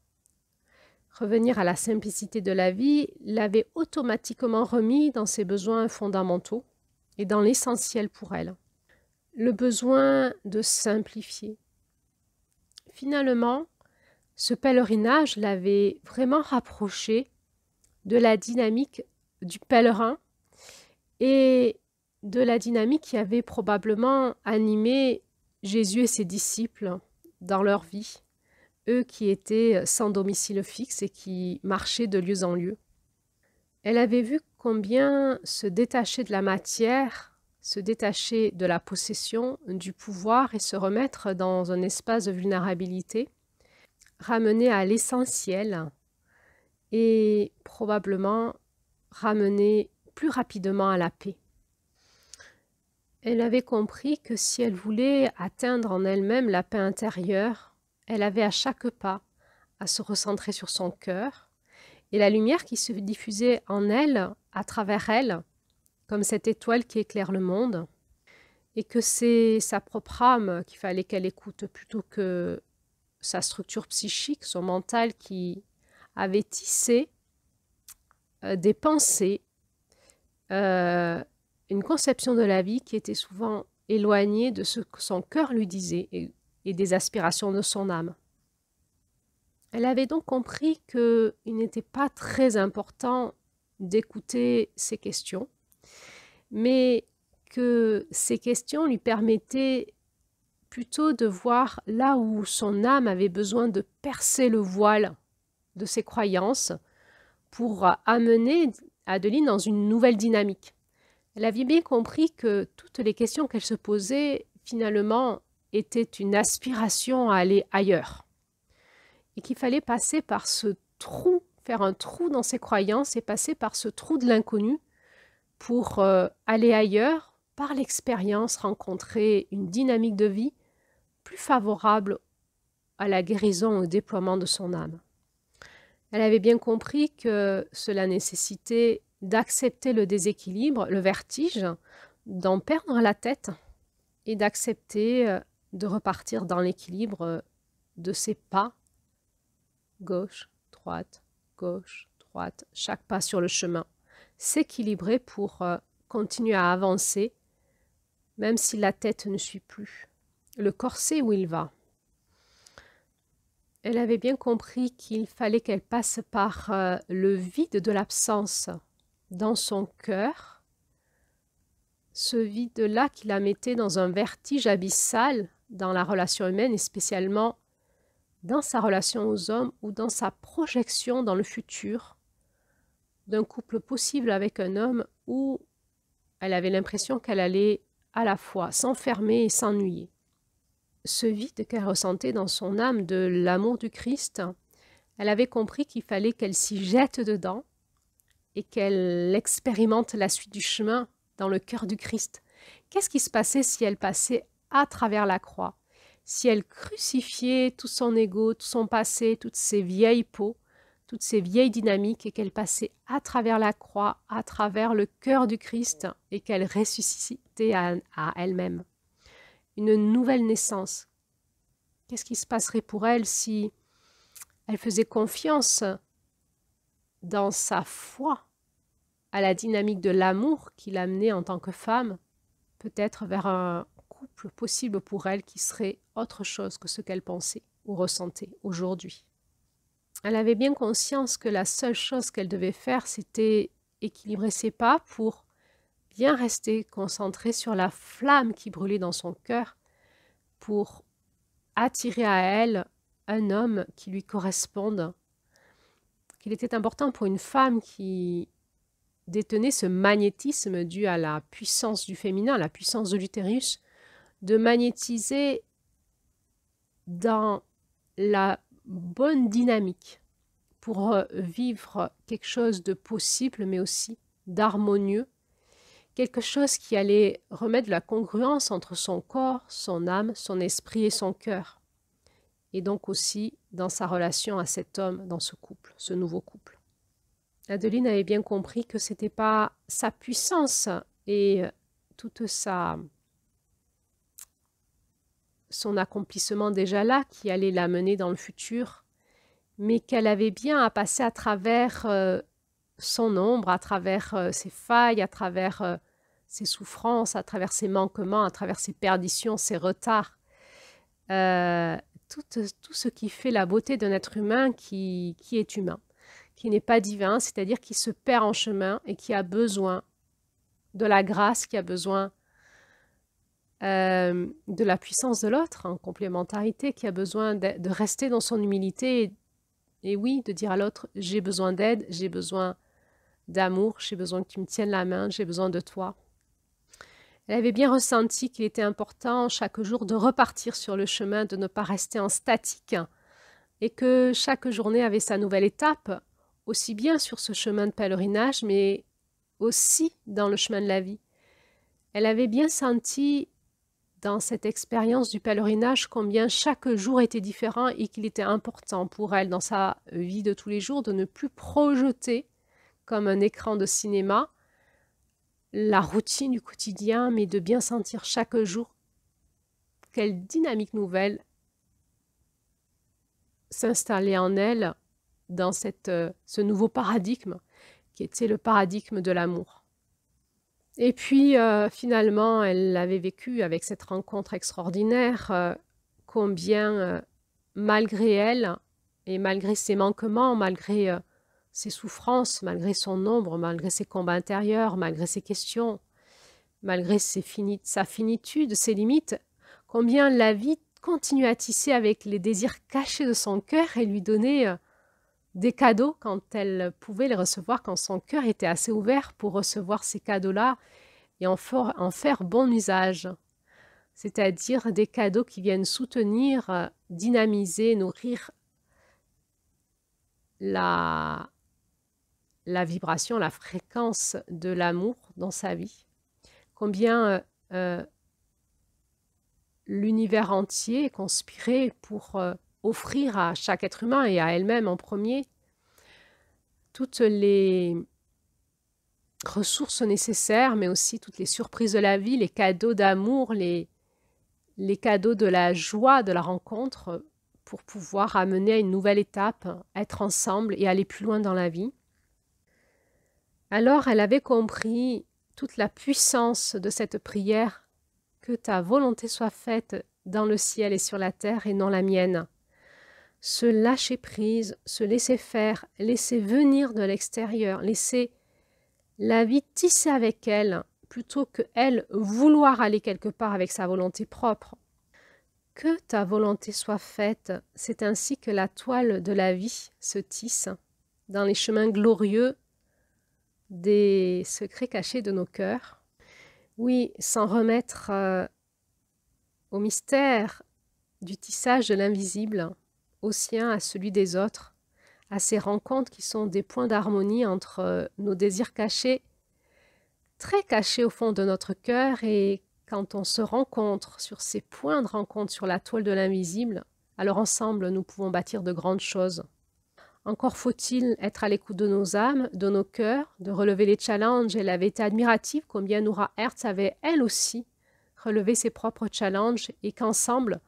revenir à la simplicité de la vie, l'avait automatiquement remis dans ses besoins fondamentaux et dans l'essentiel pour elle. Le besoin de simplifier. Finalement, ce pèlerinage l'avait vraiment rapproché de la dynamique du pèlerin et de la dynamique qui avait probablement animé Jésus et ses disciples dans leur vie, eux qui étaient sans domicile fixe et qui marchaient de lieu en lieu. Elle avait vu combien se détacher de la matière, se détacher de la possession, du pouvoir et se remettre dans un espace de vulnérabilité, ramener à l'essentiel et probablement ramener plus rapidement à la paix. Elle avait compris que si elle voulait atteindre en elle-même la paix intérieure, elle avait à chaque pas à se recentrer sur son cœur et la lumière qui se diffusait en elle, à travers elle, comme cette étoile qui éclaire le monde, et que c'est sa propre âme qu'il fallait qu'elle écoute plutôt que sa structure psychique, son mental qui avait tissé des pensées, une conception de la vie qui était souvent éloignée de ce que son cœur lui disait et des aspirations de son âme. Elle avait donc compris qu'il n'était pas très important d'écouter ces questions, mais que ces questions lui permettaient plutôt de voir là où son âme avait besoin de percer le voile de ses croyances pour amener Adeline dans une nouvelle dynamique. Elle avait bien compris que toutes les questions qu'elle se posait, finalement, étaient une aspiration à aller ailleurs. Et qu'il fallait passer par ce trou, faire un trou dans ses croyances et passer par ce trou de l'inconnu pour aller ailleurs, par l'expérience, rencontrer une dynamique de vie plus favorable à la guérison et au déploiement de son âme. Elle avait bien compris que cela nécessitait d'accepter le déséquilibre, le vertige, d'en perdre la tête et d'accepter de repartir dans l'équilibre de ses pas, gauche, droite, chaque pas sur le chemin, s'équilibrer pour continuer à avancer, même si la tête ne suit plus. Le corps sait où il va. Elle avait bien compris qu'il fallait qu'elle passe par le vide de l'absence dans son cœur, ce vide-là qui la mettait dans un vertige abyssal dans la relation humaine et spécialement dans sa relation aux hommes ou dans sa projection dans le futur d'un couple possible avec un homme où elle avait l'impression qu'elle allait à la fois s'enfermer et s'ennuyer. Ce vide qu'elle ressentait dans son âme de l'amour du Christ, elle avait compris qu'il fallait qu'elle s'y jette dedans et qu'elle expérimente la suite du chemin dans le cœur du Christ. Qu'est-ce qui se passait si elle passait à travers la croix? Si elle crucifiait tout son ego, tout son passé, toutes ses vieilles peaux, toutes ces vieilles dynamiques et qu'elle passait à travers la croix, à travers le cœur du Christ et qu'elle ressuscitait à elle-même. Une nouvelle naissance. Qu'est-ce qui se passerait pour elle si elle faisait confiance dans sa foi à la dynamique de l'amour qui l'amenait en tant que femme, peut-être vers un couple possible pour elle qui serait autre chose que ce qu'elle pensait ou ressentait aujourd'hui. Elle avait bien conscience que la seule chose qu'elle devait faire, c'était équilibrer ses pas pour bien rester concentrée sur la flamme qui brûlait dans son cœur, pour attirer à elle un homme qui lui corresponde, qu'il était important pour une femme qui détenait ce magnétisme dû à la puissance du féminin, à la puissance de l'utérus, de magnétiser dans la bonne dynamique pour vivre quelque chose de possible, mais aussi d'harmonieux, quelque chose qui allait remettre de la congruence entre son corps, son âme, son esprit et son cœur, et donc aussi dans sa relation à cet homme, dans ce couple, ce nouveau couple. Adeline avait bien compris que ce n'était pas sa puissance et toute son accomplissement déjà là qui allait la mener dans le futur, mais qu'elle avait bien à passer à travers son ombre, à travers ses failles, à travers ses souffrances, à travers ses manquements, à travers ses perditions, ses retards. Tout ce qui fait la beauté d'un être humain qui est humain, qui n'est pas divin, c'est-à-dire qui se perd en chemin et qui a besoin de la grâce, qui a besoin de la puissance de l'autre, en complémentarité, qui a besoin de rester dans son humilité et oui, de dire à l'autre, j'ai besoin d'aide, j'ai besoin d'amour, j'ai besoin que tu me tiennes la main, j'ai besoin de toi. Elle avait bien ressenti qu'il était important chaque jour de repartir sur le chemin, de ne pas rester en statique et que chaque journée avait sa nouvelle étape, aussi bien sur ce chemin de pèlerinage, mais aussi dans le chemin de la vie. Elle avait bien senti dans cette expérience du pèlerinage combien chaque jour était différent et qu'il était important pour elle dans sa vie de tous les jours de ne plus projeter comme un écran de cinéma la routine du quotidien, mais de bien sentir chaque jour quelle dynamique nouvelle s'installait en elle dans ce nouveau paradigme qui était le paradigme de l'amour. Et puis finalement, elle avait vécu avec cette rencontre extraordinaire combien malgré elle et malgré ses manquements, malgré ses souffrances, malgré son ombre, malgré ses combats intérieurs, malgré ses questions, malgré sa finitude, ses limites, combien la vie continue à tisser avec les désirs cachés de son cœur et lui donner des cadeaux quand elle pouvait les recevoir, quand son cœur était assez ouvert pour recevoir ces cadeaux-là et en faire bon usage. C'est-à-dire des cadeaux qui viennent soutenir, dynamiser, nourrir la vibration, la fréquence de l'amour dans sa vie. Combien l'univers entier est conspiré pour offrir à chaque être humain et à elle-même en premier toutes les ressources nécessaires, mais aussi toutes les surprises de la vie, les cadeaux d'amour, les cadeaux de la joie de la rencontre pour pouvoir amener à une nouvelle étape, être ensemble et aller plus loin dans la vie. Alors elle avait compris toute la puissance de cette prière, que ta volonté soit faite dans le ciel et sur la terre et non la mienne. Se lâcher prise, se laisser faire, laisser venir de l'extérieur, laisser la vie tisser avec elle, plutôt que elle vouloir aller quelque part avec sa volonté propre. Que ta volonté soit faite, c'est ainsi que la toile de la vie se tisse dans les chemins glorieux des secrets cachés de nos cœurs. Oui, s'en remettre au mystère du tissage de l'invisible, au sien, à celui des autres, à ces rencontres qui sont des points d'harmonie entre nos désirs cachés, très cachés au fond de notre cœur, et quand on se rencontre sur ces points de rencontre sur la toile de l'invisible, alors ensemble nous pouvons bâtir de grandes choses. Encore faut-il être à l'écoute de nos âmes, de nos cœurs, de relever les challenges. Elle avait été admirative combien Noura Hertz avait elle aussi relevé ses propres challenges et qu'ensemble,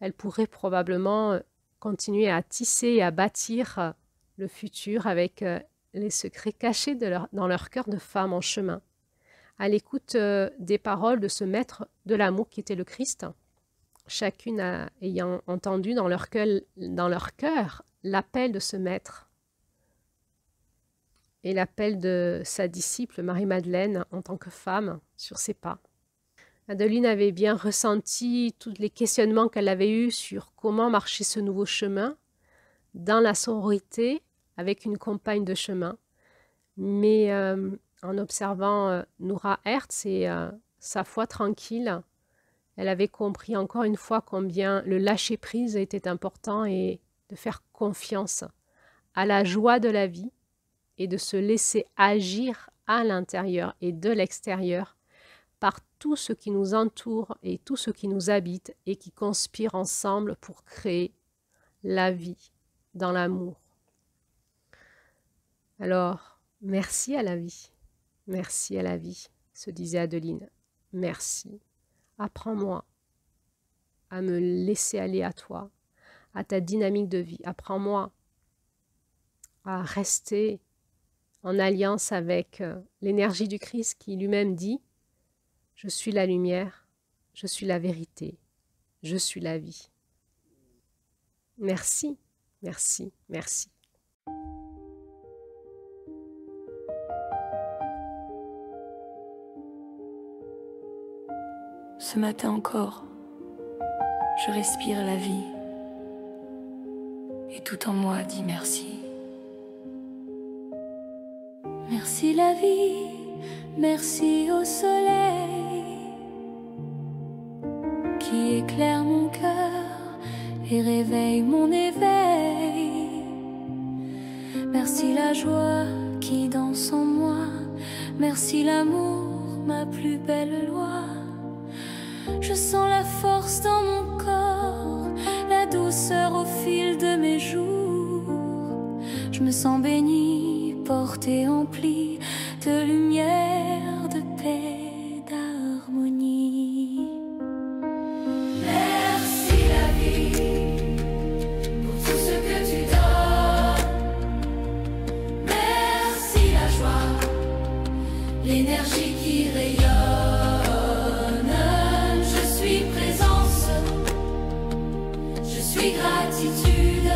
elle pourrait probablement continuer à tisser et à bâtir le futur avec les secrets cachés dans leur cœur de femme en chemin. À l'écoute des paroles de ce maître de l'amour qui était le Christ, chacune ayant entendu dans leur cœur l'appel de ce maître et l'appel de sa disciple Marie-Madeleine en tant que femme sur ses pas. Adeline avait bien ressenti tous les questionnements qu'elle avait eus sur comment marcher ce nouveau chemin dans la sororité avec une compagne de chemin. Mais en observant Noura Hertz et sa foi tranquille, elle avait compris encore une fois combien le lâcher-prise était important et de faire confiance à la joie de la vie et de se laisser agir à l'intérieur et de l'extérieur par tout ce qui nous entoure et tout ce qui nous habite et qui conspire ensemble pour créer la vie dans l'amour. Alors, merci à la vie, se disait Adeline. Merci, apprends-moi à me laisser aller à toi, à ta dynamique de vie. Apprends-moi à rester en alliance avec l'énergie du Christ qui lui-même dit « Je suis la lumière, je suis la vérité, je suis la vie. » Merci, merci, merci. Ce matin encore, je respire la vie. Et tout en moi dit merci. Merci la vie, merci au soleil qui éclaire mon cœur et réveille mon éveil. Merci la joie qui danse en moi, merci l'amour, ma plus belle loi. Je sens la force dans mon corps, la douceur au fil de mes jours. Je me sens bénie, portée, emplie de lumière, de paix, d'harmonie. Merci la vie pour tout ce que tu donnes. Merci la joie, l'énergie qui rayonne. Je suis présence, je suis gratitude,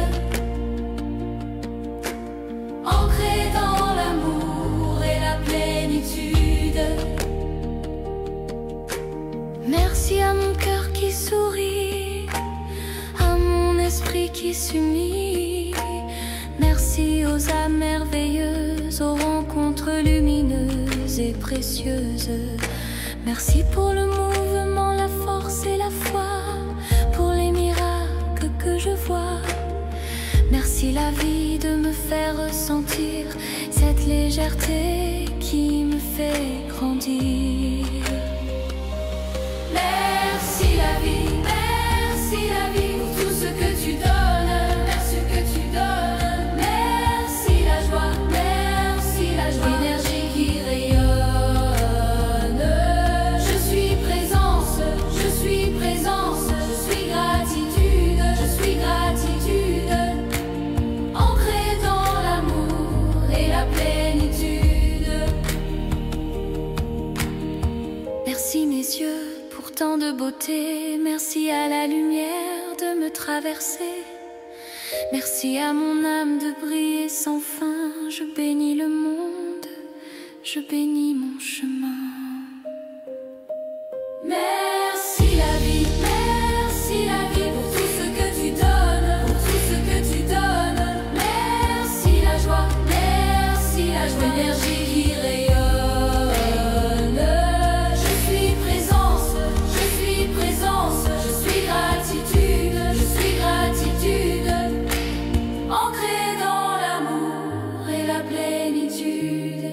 ancrée dans l'amour et la plénitude. Merci à mon cœur qui sourit, à mon esprit qui s'unit. Merci aux âmes merveilleuses, aux rencontres lumineuses et précieuses. Merci pour le mouvement, la force et la foi, pour les miracles que je vois. Merci la vie de me faire ressentir cette légèreté qui me fait grandir. Merci la vie pour tout ce que tu donnes. Merci que tu donnes. Merci la joie, l'énergie qui rayonne. Je suis présence, je suis présence, je suis gratitude, ancrée dans l'amour et la plénitude. Merci mes yeux pour tant de beauté, merci à la lumière de me traverser. Merci à mon âme de briller sans fin. Je bénis le monde, je bénis mon chemin. Merci la vie pour tout ce que tu donnes, Merci la joie, l'énergie qui rayonne. Je suis présence, je suis gratitude, ancrée dans l'amour et la plénitude.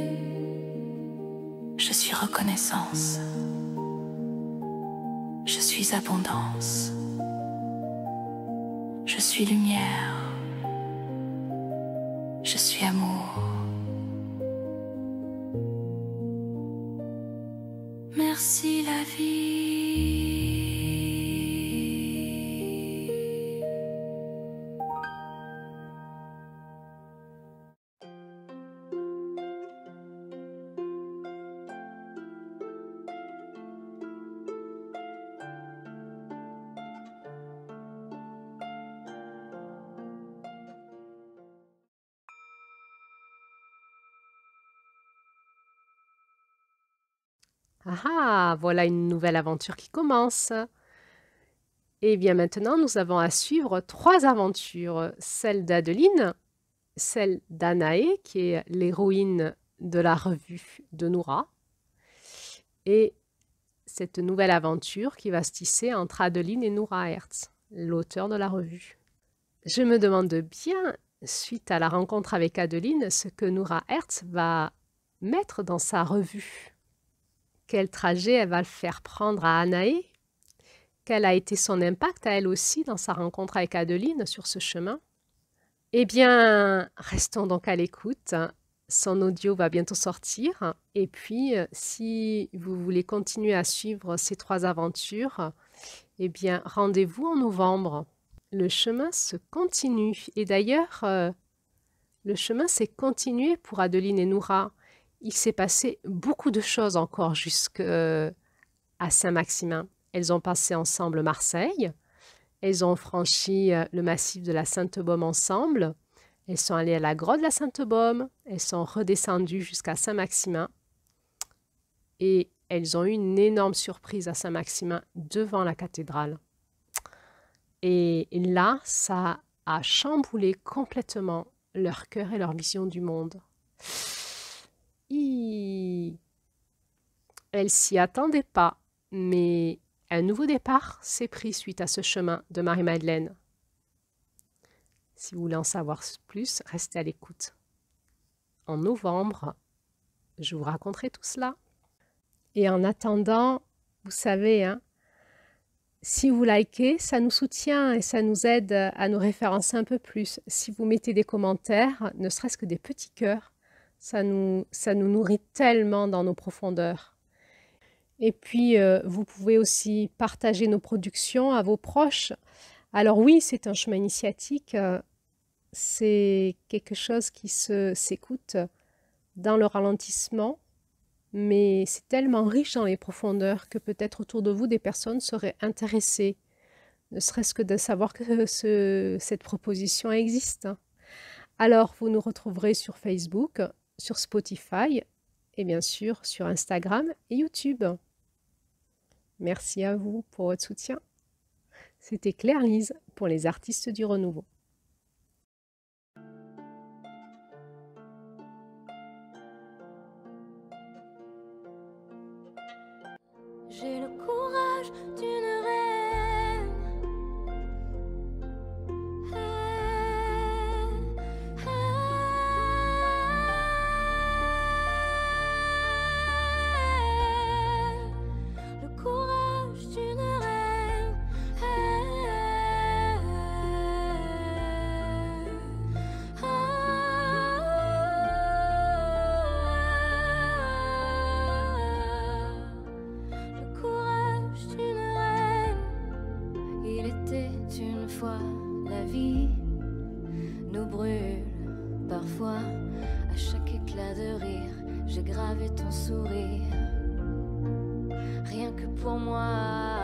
Je suis reconnaissance, je suis abondance, je suis lumière, je suis amour. Merci la vie. Ah, voilà une nouvelle aventure qui commence. Et bien maintenant, nous avons à suivre 3 aventures. Celle d'Adeline, celle d'Anaé, qui est l'héroïne de la revue de Noura, et cette nouvelle aventure qui va se tisser entre Adeline et Noura Hertz, l'auteur de la revue. Je me demande bien, suite à la rencontre avec Adeline, ce que Noura Hertz va mettre dans sa revue. Quel trajet elle va le faire prendre à Anaé? Quel a été son impact à elle aussi dans sa rencontre avec Adeline sur ce chemin? Eh bien, restons donc à l'écoute. Son audio va bientôt sortir. Et puis, si vous voulez continuer à suivre ces 3 aventures, eh bien, rendez-vous en novembre. Le chemin se continue. Et d'ailleurs, le chemin s'est continué pour Adeline et Noura. Il s'est passé beaucoup de choses encore jusqu'à Saint-Maximin. Elles ont passé ensemble Marseille. Elles ont franchi le massif de la Sainte-Baume ensemble. Elles sont allées à la grotte de la Sainte-Baume. Elles sont redescendues jusqu'à Saint-Maximin. Et elles ont eu une énorme surprise à Saint-Maximin devant la cathédrale. Et là, ça a chamboulé complètement leur cœur et leur vision du monde. Elles s'y attendaient pas, mais un nouveau départ s'est pris suite à ce chemin de Marie-Madeleine. Si vous voulez en savoir plus, restez à l'écoute. En novembre, je vous raconterai tout cela. Et en attendant, vous savez, hein, Si vous likez, ça nous soutient et ça nous aide à nous référencer un peu plus. Si vous mettez des commentaires, ne serait-ce que des petits cœurs, ça nous nourrit tellement dans nos profondeurs. Et puis, vous pouvez aussi partager nos productions à vos proches. Alors oui, c'est un chemin initiatique, c'est quelque chose qui s'écoute dans le ralentissement, mais c'est tellement riche dans les profondeurs que peut-être autour de vous, des personnes seraient intéressées, ne serait-ce que de savoir que cette proposition existe. Alors, vous nous retrouverez sur Facebook, sur Spotify et bien sûr sur Instagram et YouTube. Merci à vous pour votre soutien. C'était Claire-Lise pour les artistes du renouveau. J'ai le courage d'une reine. Le courage d'une reine. Le courage d'une reine. Il était une fois la vie nous brûle parfois. À chaque éclat de rire, j'ai gravé ton sourire. Rien que pour moi.